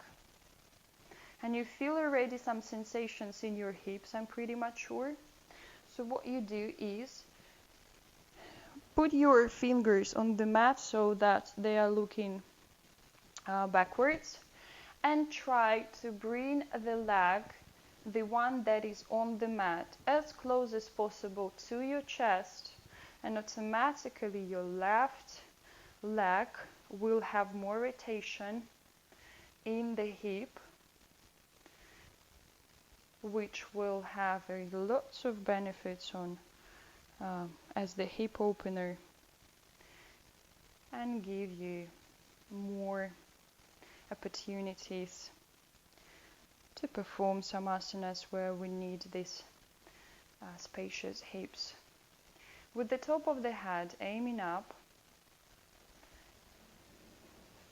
and you feel already some sensations in your hips, I'm pretty much sure. So what you do is put your fingers on the mat so that they are looking backwards, and try to bring the leg, the one that is on the mat, as close as possible to your chest, and automatically your left leg will have more rotation in the hip, which will have lots of benefits on as the hip opener and give you more opportunities to perform some asanas where we need these spacious hips. With the top of the head aiming up,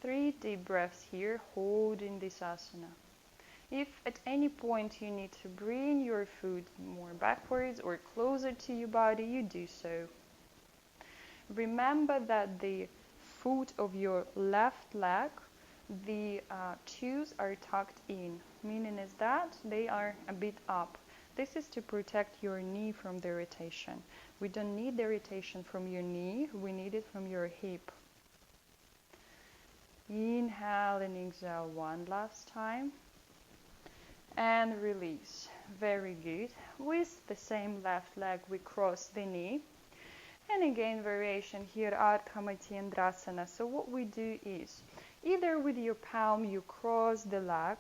3 deep breaths here, holding this asana. If at any point you need to bring your foot more backwards or closer to your body, you do so. Remember that the foot of your left leg, the toes are tucked in, meaning is that they are a bit up. This is to protect your knee from the rotation. We don't need the rotation from your knee, we need it from your hip. Inhale and exhale one last time. And release. Very good. With the same left leg, we cross the knee. And again, variation here, Ardha Matsyendrasana. So what we do is, either with your palm, you cross the leg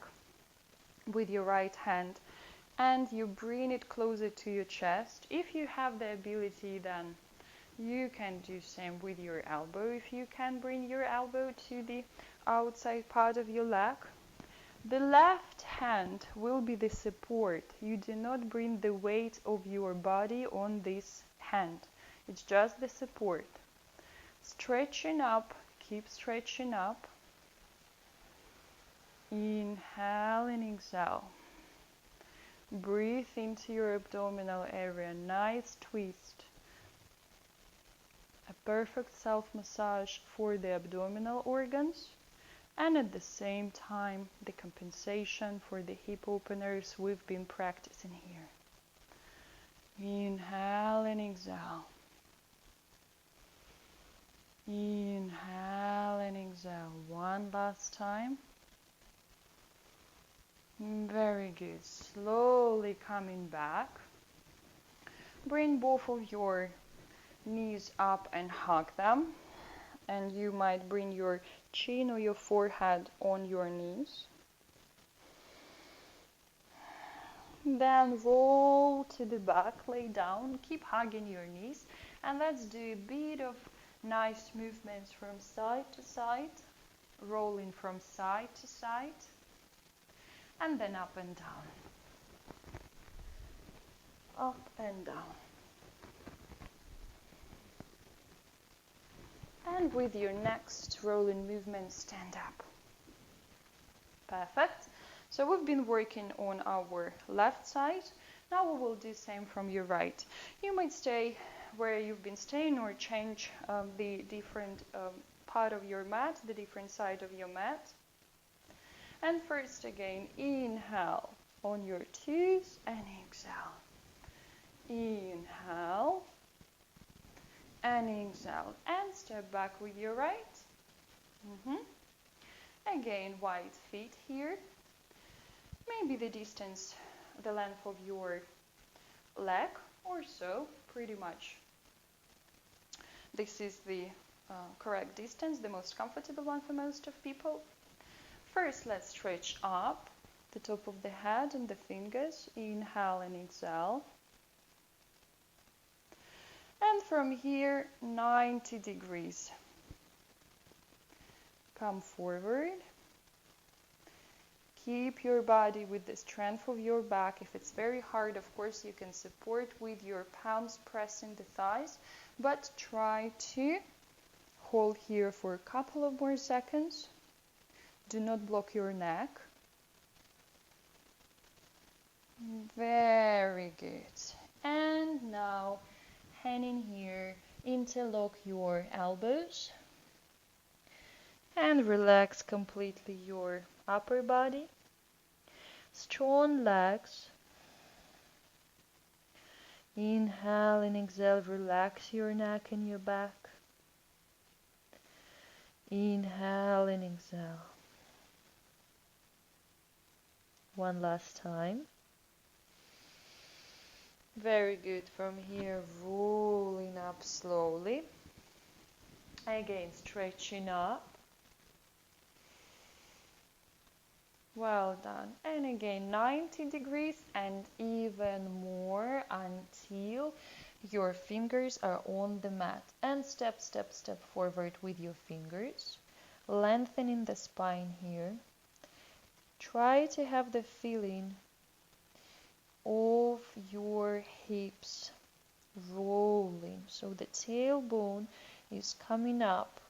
with your right hand, and you bring it closer to your chest. If you have the ability, then you can do same with your elbow. If you can bring your elbow to the outside part of your leg. The left hand will be the support. You do not bring the weight of your body on this hand. It's just the support. Stretching up, keep stretching up. Inhale and exhale. Breathe into your abdominal area. Nice twist. A perfect self-massage for the abdominal organs. And at the same time, the compensation for the hip openers we've been practicing here. Inhale and exhale. Inhale and exhale. One last time. Very good. Slowly coming back. Bring both of your knees up and hug them. And you might bring your chin or your forehead on your knees. Then roll to the back, lay down, keep hugging your knees. And let's do a bit of nice movements from side to side, rolling from side to side, and then up and down. Up and down. And with your next rolling movement, stand up. Perfect. So we've been working on our left side. Now we will do the same from your right. You might stay where you've been staying or change the different part of your mat, the different side of your mat. And first again, inhale on your toes and exhale. Inhale and exhale. And step back with your right. Again, wide feet here. Maybe the distance, the length of your leg or so, pretty much. This is the correct distance, the most comfortable one for most of people. First, let's stretch up the top of the head and the fingers. Inhale and exhale. And from here, 90 degrees. Come forward. Keep your body with the strength of your back. If it's very hard, of course, you can support with your palms pressing the thighs, but try to hold here for a couple of more seconds. Do not block your neck. Very good. And now, hand in here, interlock your elbows and relax completely your upper body. Strong legs. Inhale and exhale, relax your neck and your back. Inhale and exhale. One last time. Very good. From here, rolling up slowly. Again, stretching up. Well done. And again, 90 degrees and even more until your fingers are on the mat. And step, step, step forward with your fingers. Lengthening the spine here. Try to have the feeling of your hips rolling. So the tailbone is coming up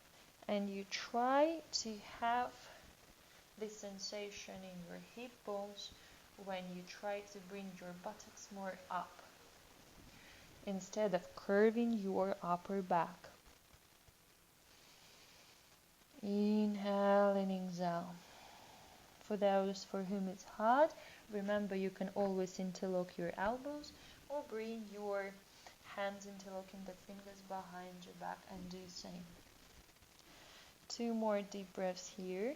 and you try to have this sensation in your hip bones when you try to bring your buttocks more up instead of curving your upper back. Inhale and exhale. For those for whom it's hard, remember you can always interlock your elbows or bring your hands interlocking the fingers behind your back and do the same. 2 more deep breaths here.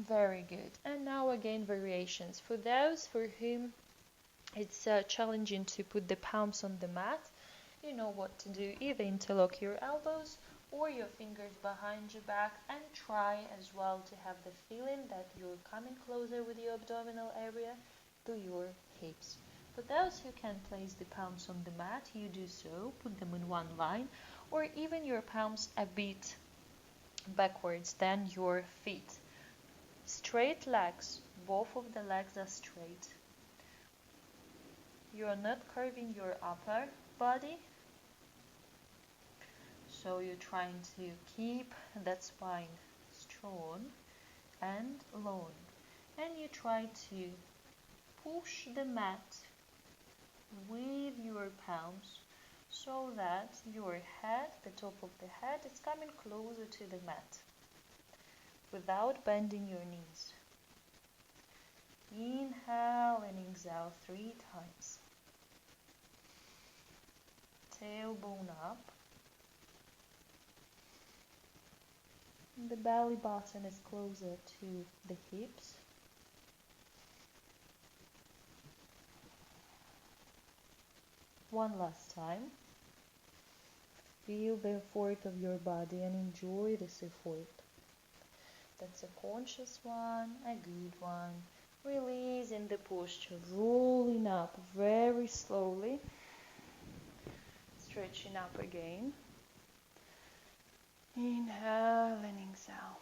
Very good. And now again, variations. For those for whom it's challenging to put the palms on the mat, you know what to do. Either interlock your elbows or your fingers behind your back and try as well to have the feeling that you're coming closer with your abdominal area to your hips. For those who can place the palms on the mat, you do so. Put them in one line or even your palms a bit backwards, then your feet. Straight legs, both of the legs are straight. You are not curving your upper body, so you're trying to keep that spine strong and long. And you try to push the mat with your palms so that your head, the top of the head, is coming closer to the mat without bending your knees. Inhale and exhale 3 times. Tailbone up. The belly button is closer to the hips. One last time. Feel the effort of your body and enjoy this effort. That's a conscious one, a good one. Releasing the posture, rolling up very slowly. Stretching up again. Inhale and exhale.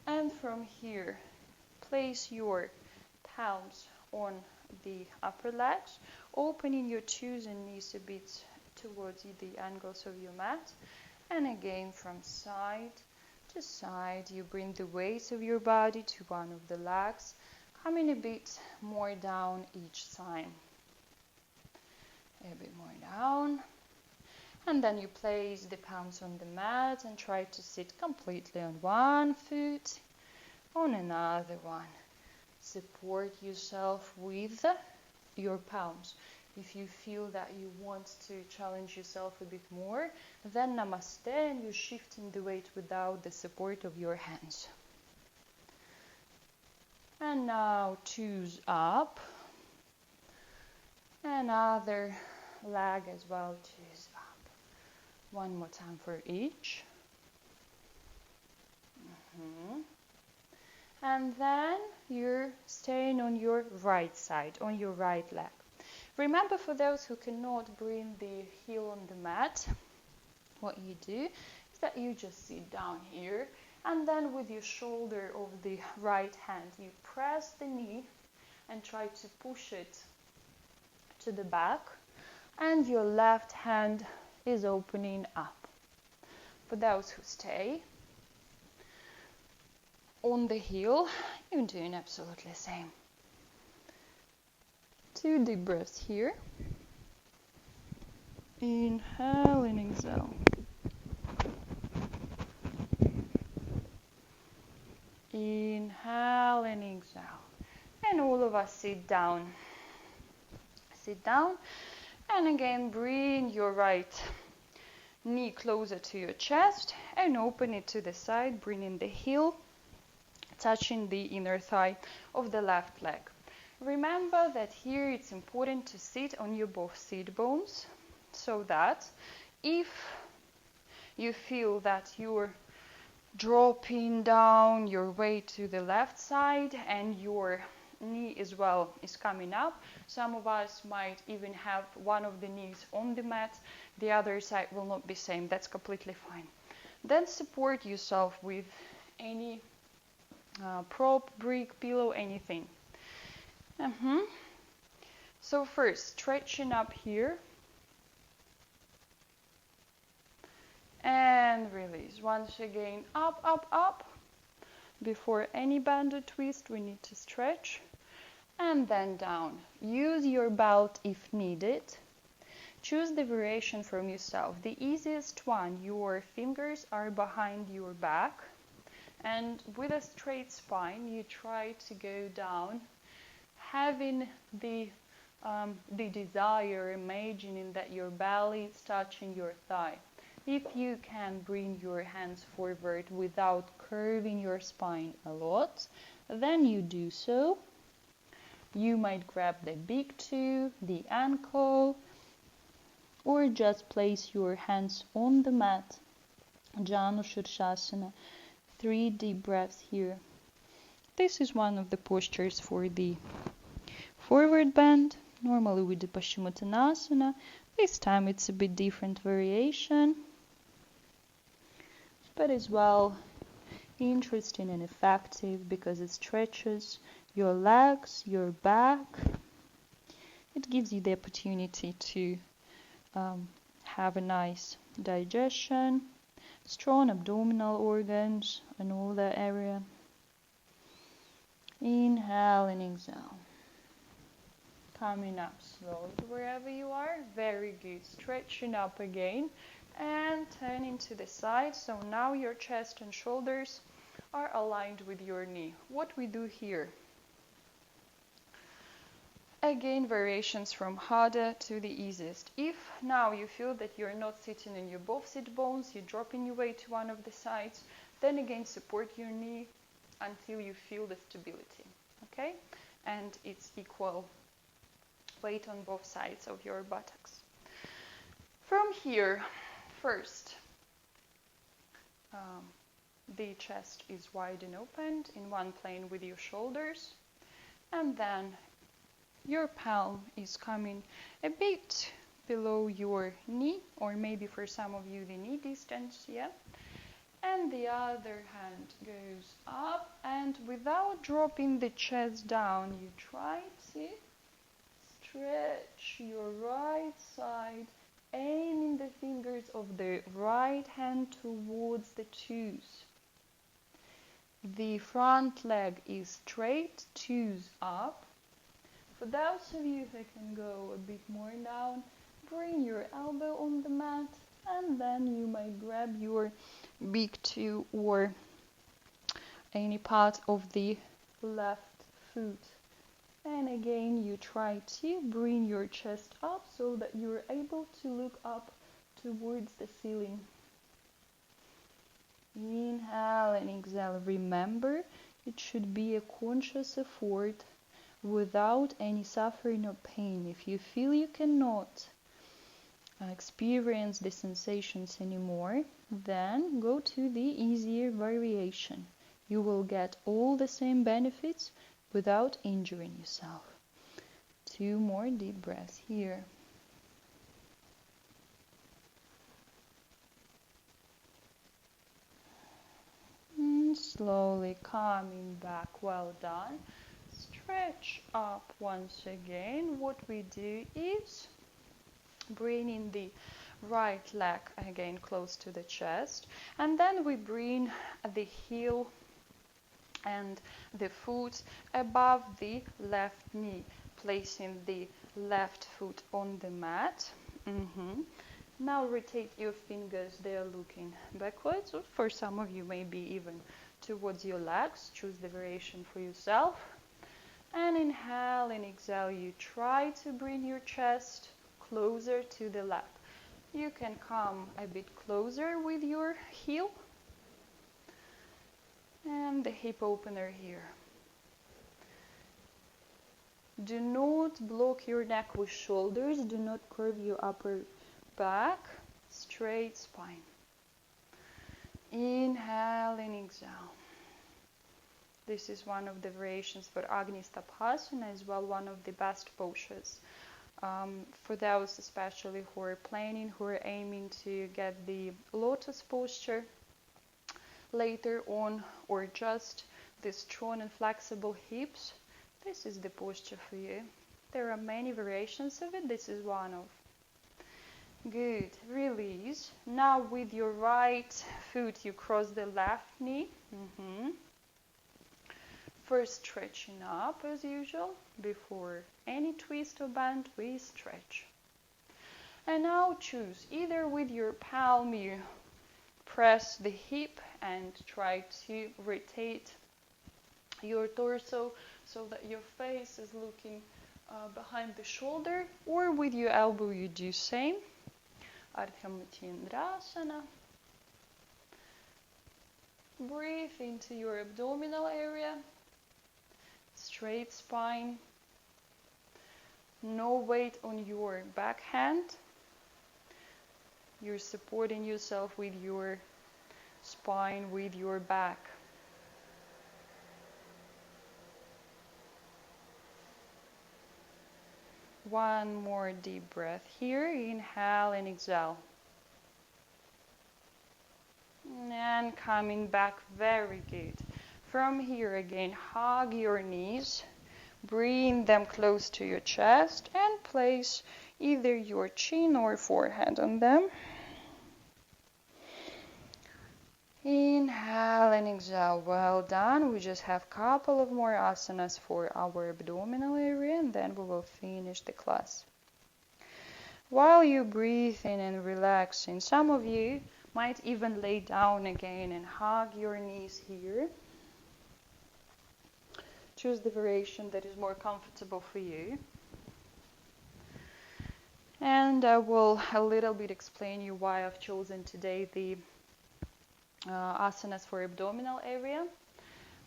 And from here, place your palms on the upper legs, opening your toes and knees a bit towards the angles of your mat. And again, from side to side, you bring the weight of your body to one of the legs, coming a bit more down each side. A bit more down. And then you place the palms on the mat and try to sit completely on one foot, on another one. Support yourself with your palms. If you feel that you want to challenge yourself a bit more, then namaste, and you're shifting the weight without the support of your hands. And now toes up. Another leg as well, toes up. One more time for each. And then you're staying on your right side, on your right leg. Remember, for those who cannot bring the heel on the mat, what you do is that you just sit down here, and then with your shoulder of the right hand, you press the knee and try to push it to the back, and your left hand is opening up. For those who stay on the heel, you're doing absolutely the same. 2 deep breaths here. Inhale and exhale. Inhale and exhale. And all of us sit down. Sit down. And again, bring your right knee closer to your chest and open it to the side, bringing the heel touching the inner thigh of the left leg. Remember that here it's important to sit on your both sit bones, so that if you feel that you're dropping down your weight to the left side and your knee as well is coming up, some of us might even have one of the knees on the mat, the other side will not be same. That's completely fine. Then support yourself with any prop, brick, pillow, anything. So first, stretching up here and release. Once again, up, up, up. Before any bend or twist, we need to stretch. And then down. Use your belt if needed. Choose the variation from yourself. The easiest one, your fingers are behind your back. And with a straight spine, you try to go down, having the desire, imagining that your belly is touching your thigh. If you can bring your hands forward without curving your spine a lot, then you do so. You might grab the big toe, the ankle, or just place your hands on the mat. Janu Shirshasana. 3 deep breaths here. This is one of the postures for the forward bend. Normally we do Paschimottanasana. This time it's a bit different variation. but as well interesting and effective because it stretches your legs, your back. It gives you the opportunity to have a nice digestion, strong abdominal organs and all that area. Inhale and exhale. Coming up slowly wherever you are. Very good. Stretching up again and turning to the side. So now your chest and shoulders are aligned with your knee. What we do here? Again, variations from harder to the easiest. If now you feel that you're not sitting in your both sit bones, you're dropping your weight to one of the sides, then again support your knee until you feel the stability, okay? And it's equal weight on both sides of your buttocks. From here, first, the chest is wide and opened in one plane with your shoulders, and then your palm is coming a bit below your knee, or maybe for some of you the knee distance, yeah? And the other hand goes up, and without dropping the chest down, you try to stretch your right side, aiming the fingers of the right hand towards the toes. The front leg is straight, toes up. For those of you who can go a bit more down, bring your elbow on the mat, and then you might grab your big toe or any part of the left foot. And again, you try to bring your chest up so that you're able to look up towards the ceiling. Inhale and exhale. Remember, it should be a conscious effort without any suffering or pain. If you feel you cannot experience the sensations anymore, then go to the easier variation. You will get all the same benefits without injuring yourself. 2 more deep breaths here. And slowly coming back. Well done. Stretch up once again. What we do is bring in the right leg again close to the chest, and then we bring the heel and the foot above the left knee, placing the left foot on the mat. Now rotate your fingers, they are looking backwards, or for some of you maybe even towards your legs. Choose the variation for yourself. And inhale and exhale, you try to bring your chest closer to the lap. You can come a bit closer with your heel and the hip opener here. Do not block your neck with shoulders. Do not curve your upper back. Straight spine. Inhale and exhale. This is one of the variations for Agni Stapasana, as well one of the best postures. For those especially who are planning, who are aiming to get the lotus posture later on, or just the strong and flexible hips, this is the posture for you. There are many variations of it. This is one of. Good. Release. Now with your right foot, you cross the left knee. First stretching up as usual. Before any twist or bend, we stretch. And now choose, either with your palm you press the hip and try to rotate your torso so that your face is looking behind the shoulder, or with your elbow you do same. Ardha Matsyendrasana. Breathe into your abdominal area. Straight spine. No weight on your back hand. You're supporting yourself with your spine, with your back. One more deep breath here. Inhale and exhale. And coming back, very good. From here again, hug your knees, bring them close to your chest and place either your chin or forehead on them. Inhale and exhale. Well done. We just have a couple of more asanas for our abdominal area and then we will finish the class. While you breathe in and relaxing, some of you might even lay down again and hug your knees here. Choose the variation that is more comfortable for you. And I will a little bit explain you why I've chosen today the asanas for abdominal area.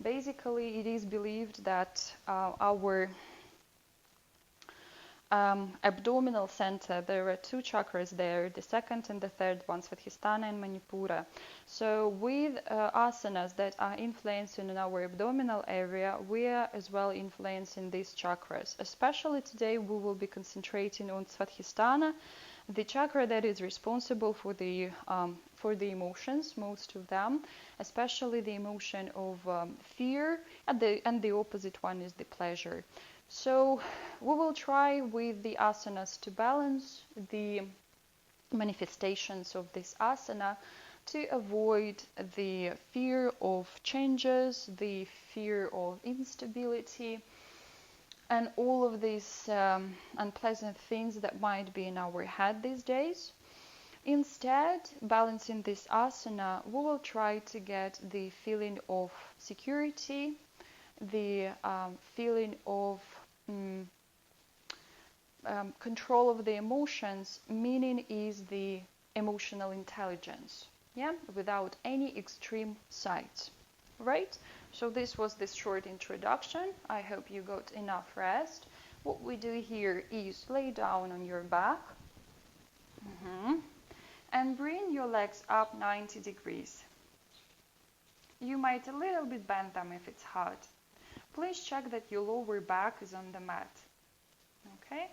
Basically, it is believed that our abdominal center, there are two chakras there, the second and the third one, Svadhisthana and Manipura. So with asanas that are influencing in our abdominal area, we are as well influencing these chakras. Especially today we will be concentrating on Svadhisthana, the chakra that is responsible for the emotions, most of them, especially the emotion of fear, and the opposite one is the pleasure. So we will try with the asanas to balance the manifestations of this asana to avoid the fear of changes, the fear of instability, and all of these unpleasant things that might be in our head these days. Instead, balancing this asana, we will try to get the feeling of security, the feeling of control of the emotions, meaning is the emotional intelligence, without any extreme sides, right? So this was this short introduction. I hope you got enough rest. What we do here is lay down on your back and bring your legs up 90 degrees. You might a little bit bend them if it's hard. Please check that your lower back is on the mat. Okay?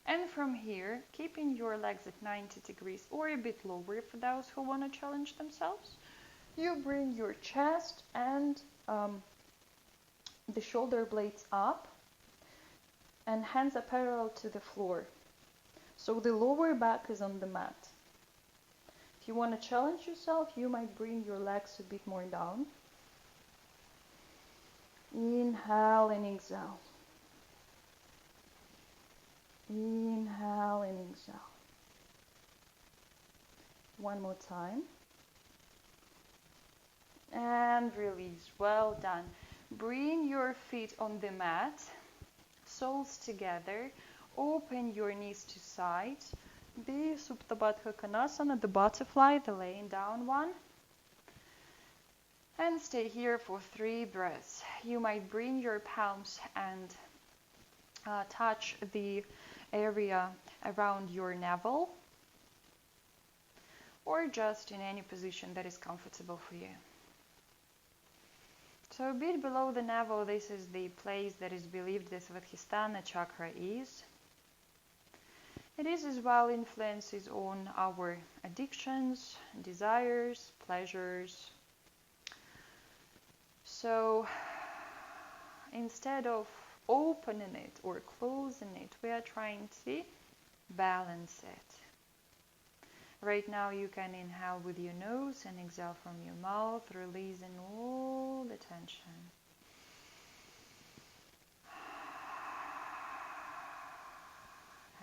And from here, keeping your legs at 90 degrees or a bit lower for those who want to challenge themselves, you bring your chest and the shoulder blades up and hands are parallel to the floor. So the lower back is on the mat. If you want to challenge yourself, you might bring your legs a bit more down. Inhale and exhale. Inhale and exhale. One more time. And release. Well done. Bring your feet on the mat, soles together. Open your knees to sides. The Supta Baddha Konasana, the butterfly, the laying down one. And stay here for 3 breaths. You might bring your palms and touch the area around your navel, or just in any position that is comfortable for you. So a bit below the navel, this is the place that is believed the Svadhisthana chakra is. It is as well influences on our addictions, desires, pleasures. So instead of opening it or closing it, we are trying to balance it. Right now you can inhale with your nose and exhale from your mouth, releasing all the tension.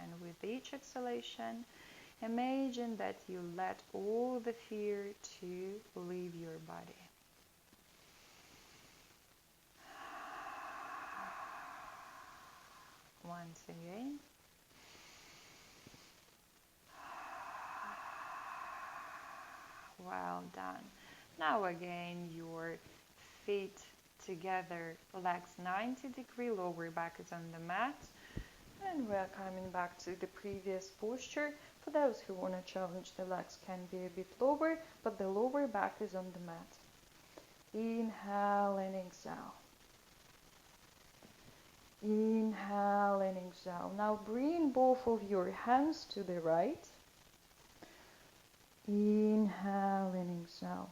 And with each exhalation, imagine that you let all the fear to leave your body. Once again. Well done. Now again, your feet together, legs 90 degree, lower back is on the mat. And we are coming back to the previous posture. For those who want to challenge, the legs can be a bit lower, but the lower back is on the mat. Inhale and exhale. Inhale and exhale. Now bring both of your hands to the right. Inhale and exhale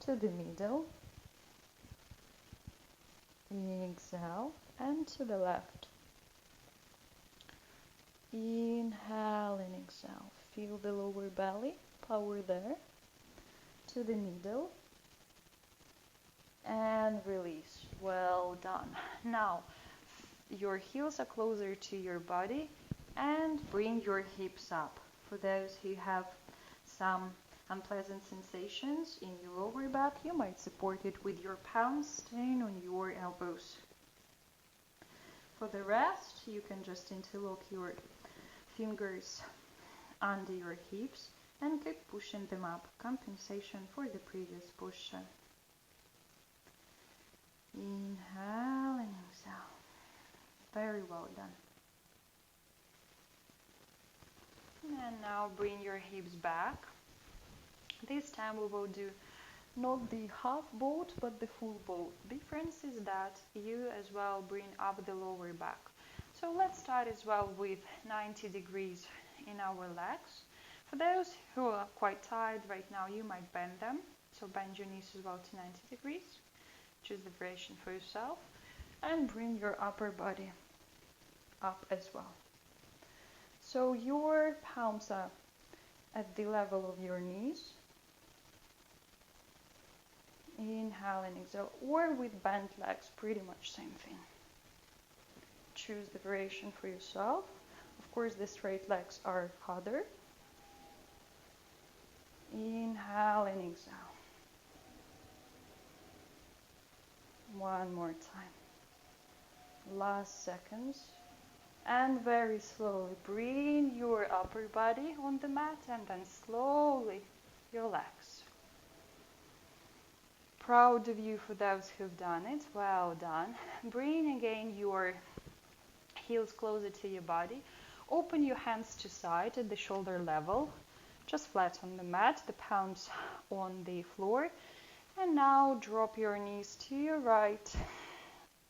to the middle. Exhale and to the left. Inhale and exhale. Feel the lower belly, power there. To the middle. And release. Well done. Now, your heels are closer to your body and bring your hips up. For those who have some unpleasant sensations in your lower back, you might support it with your palms staying on your elbows. For the rest, you can just interlock your fingers under your hips and keep pushing them up. Compensation for the previous posture. Inhale and exhale. Very well done. And now bring your hips back. This time we will do not the half boat but the full boat. Difference is that you as well bring up the lower back. So let's start as well with 90 degrees in our legs. For those who are quite tired right now, you might bend them. So bend your knees as well to 90 degrees. Choose the variation for yourself. And bring your upper body up as well. So your palms are at the level of your knees. Inhale and exhale. Or with bent legs, pretty much same thing. Choose the variation for yourself. Of course, the straight legs are harder. Inhale and exhale. One more time. Last seconds. And very slowly bring your upper body on the mat and then slowly relax. Proud of you for those who've done it. Well done. Bring again your heels closer to your body. Open your hands to side at the shoulder level. Just flat on the mat, the palms on the floor. And now drop your knees to your right.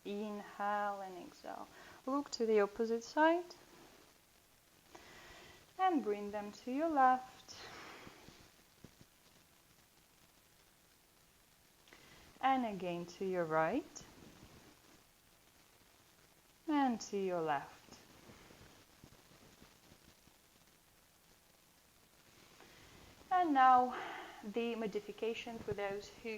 Inhale and exhale. Look to the opposite side. And bring them to your left. And again to your right. And to your left. And now the modification for those who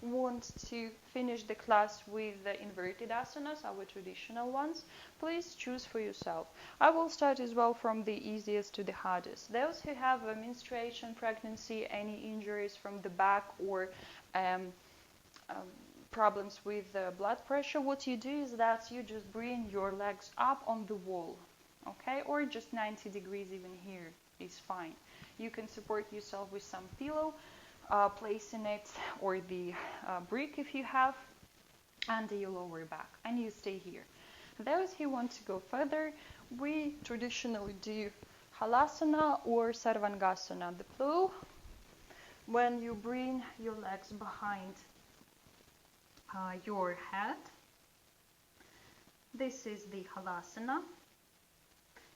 want to finish the class with the inverted asanas, our traditional ones, please choose for yourself. I will start as well from the easiest to the hardest. Those who have a menstruation, pregnancy, any injuries from the back or problems with blood pressure, what you do is that you just bring your legs up on the wall, okay? Or just 90 degrees even here is fine. You can support yourself with some pillow, placing it, or the brick if you have, under your lower back, and you stay here. Those who want to go further, we traditionally do halasana or sarvangasana, the flow, when you bring your legs behind your head. This is the halasana.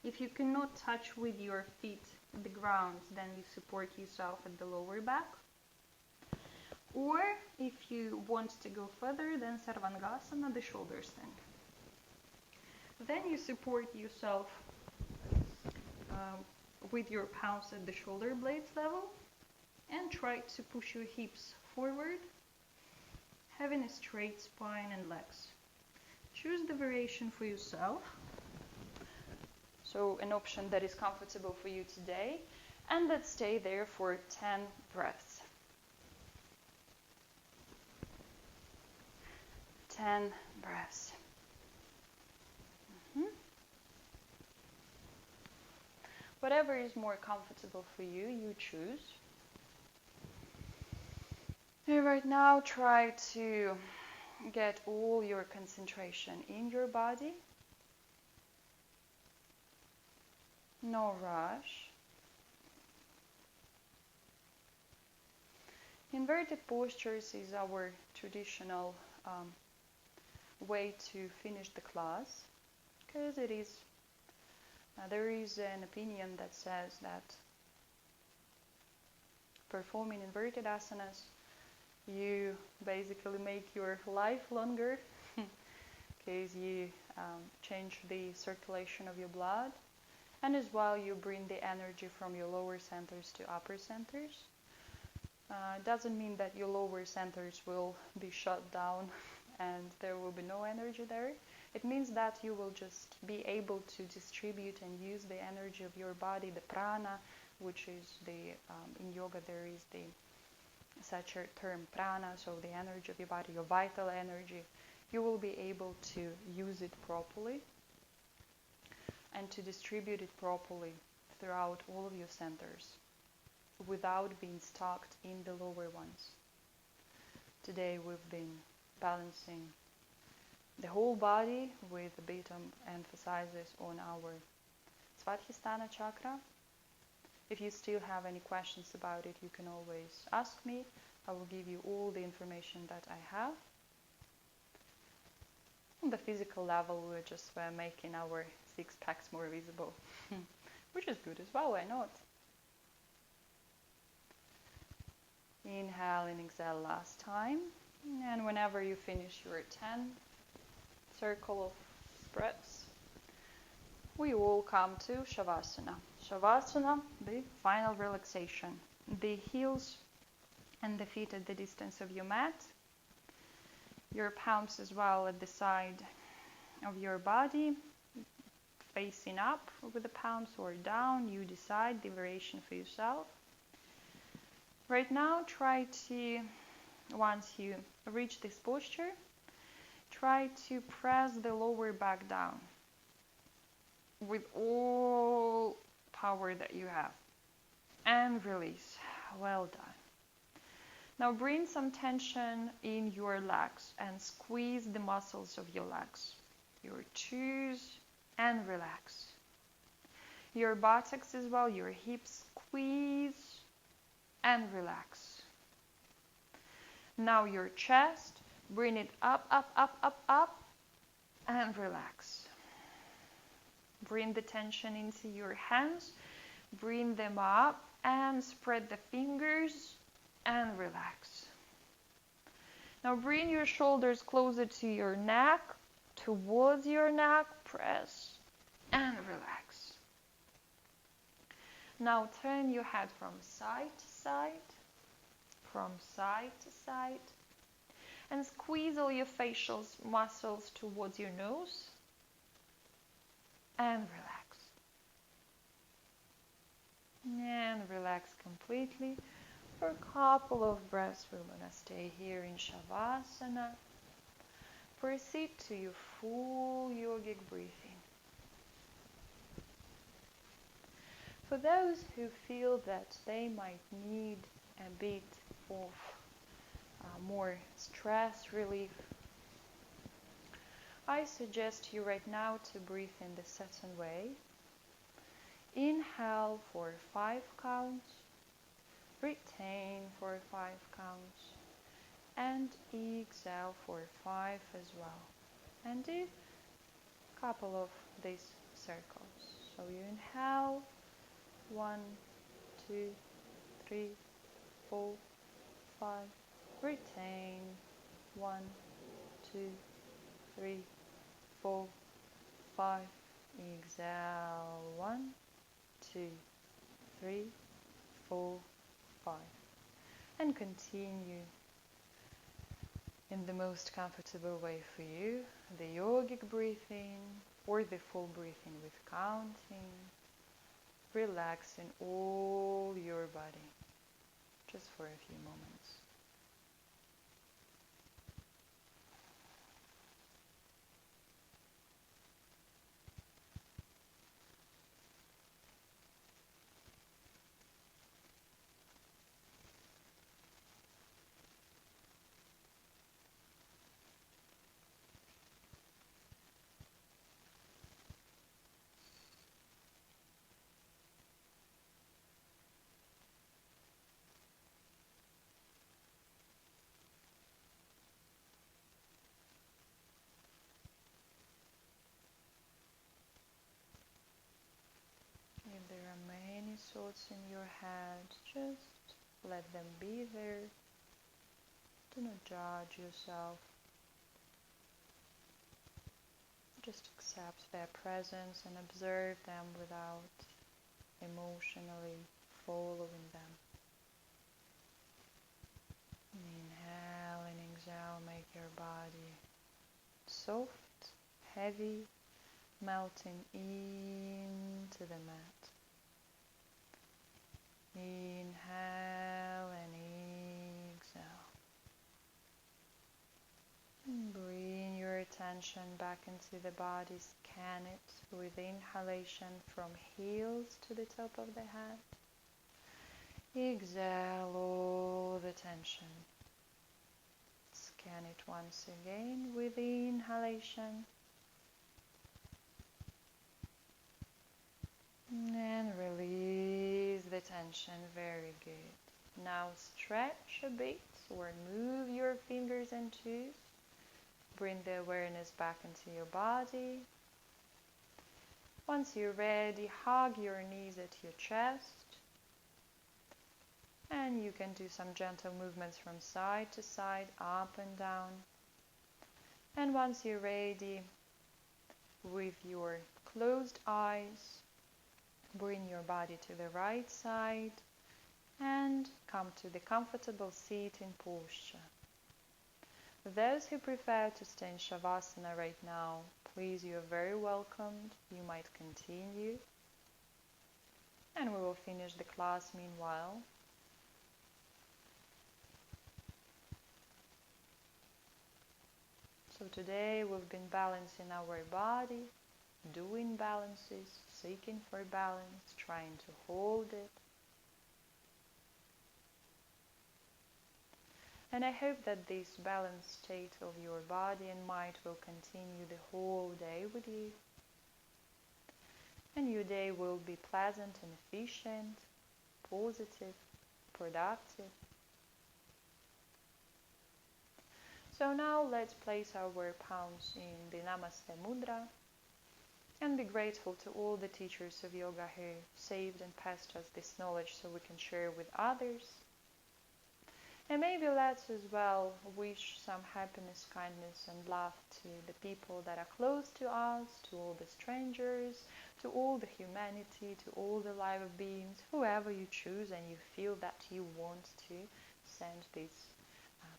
If you cannot touch with your feet the ground, then you support yourself at the lower back. Or if you want to go further, then sarvangasana, the shoulder stand. Then you support yourself with your palms at the shoulder blades level and try to push your hips forward, having a straight spine and legs. Choose the variation for yourself. So an option that is comfortable for you today. And let's stay there for 10 breaths. 10 breaths. Whatever is more comfortable for you, you choose. And right now, try to get all your concentration in your body. No rush. Inverted postures is our traditional way to finish the class, because it is there is an opinion that says that performing inverted asanas, you basically make your life longer because you change the circulation of your blood, and as well you bring the energy from your lower centers to upper centers. It doesn't mean that your lower centers will be shut down and there will be no energy there. It means that you will just be able to distribute and use the energy of your body, the prana, which is in yoga there is such a term prana, so the energy of your body, your vital energy. You will be able to use it properly and to distribute it properly throughout all of your centers without being stuck in the lower ones. Today we've been balancing the whole body with a bit of emphasis on our Svadhisthana chakra. If you still have any questions about it, you can always ask me. I will give you all the information that I have. On the physical level, we're just making our six packs more visible, which is good as well, why not? Inhale and exhale last time. And whenever you finish your 10 circle of breaths, we all come to shavasana. Shavasana, the final relaxation. The heels and the feet at the distance of your mat. Your palms as well at the side of your body, facing up with the palms or down. You decide the variation for yourself. Right now, try to, once you reach this posture, try to press the lower back down with all power that you have. And release. Well done. Now bring some tension in your legs and squeeze the muscles of your legs. Your toes and relax. Your buttocks as well, your hips squeeze and relax. Now your chest, bring it up, up, up, up, up and relax. Bring the tension into your hands, bring them up and spread the fingers and relax. Now bring your shoulders closer to your neck, towards your neck, press and relax. Now turn your head from side to side, and squeeze all your facial muscles towards your nose and relax. And relax completely. For a couple of breaths, we're going to stay here in shavasana. Proceed to your full yogic breathing. For those who feel that they might need a bit of more stress relief, I suggest you right now to breathe in the certain way. Inhale for 5 counts. Retain for 5 counts and exhale for 5 as well, and do a couple of these circles. So you inhale 1, 2, 3, 4, 5, retain 1, 2, 3, 4, 5, exhale 1, 2, 3, 4, 5, and continue in the most comfortable way for you, the yogic breathing or the full breathing with counting, relaxing all your body just for a few moments. If there are many thoughts in your head, just Let them be there. Do not judge yourself. Just accept their presence and observe them without emotionally following them. Inhale and exhale, make your body soft, heavy, melting into the mat. Inhale and exhale. And bring your attention back into the body. Scan it with inhalation from heels to the top of the head. Exhale all the tension. Scan it once again with inhalation. And release the tension. Very good. Now stretch a bit or move your fingers and toes. Bring the awareness back into your body. Once you're ready, hug your knees at your chest. And you can do some gentle movements from side to side, up and down. And once you're ready, with your closed eyes, bring your body to the right side and come to the comfortable seating posture. Those who prefer to stay in shavasana right now, please, you are very welcomed. You might continue. And we will finish the class meanwhile. So today we've been balancing our body, doing balances, seeking for balance, trying to hold it. And I hope that this balanced state of your body and mind will continue the whole day with you. And your day will be pleasant and efficient, positive, productive. So now let's place our palms in the Namaste Mudra and be grateful to all the teachers of yoga who saved and passed us this knowledge so we can share with others. And maybe let's as well wish some happiness, kindness and love to the people that are close to us, to all the strangers, to all the humanity, to all the live beings, whoever you choose and you feel that you want to send this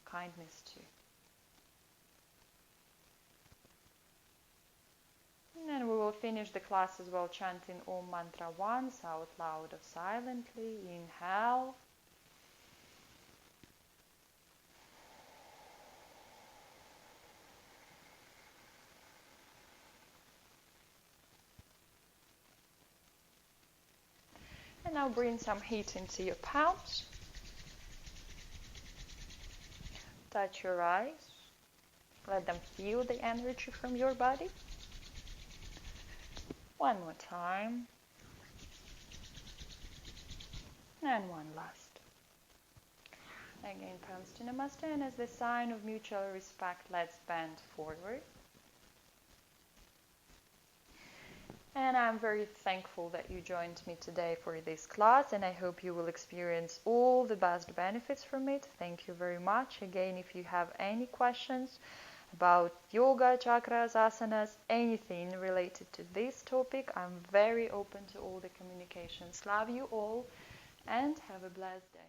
kindness to. And we will finish the class as well chanting Om Mantra once out loud or silently. Inhale. And now bring some heat into your palms. Touch your eyes. Let them feel the energy from your body. One more time. And one last. Again, palms to Namaste. And as the sign of mutual respect, let's bend forward. And I'm very thankful that you joined me today for this class, and I hope you will experience all the best benefits from it. Thank you very much. Again, if you have any questions about yoga, chakras, asanas, anything related to this topic, I'm very open to all the communications. Love you all and have a blessed day.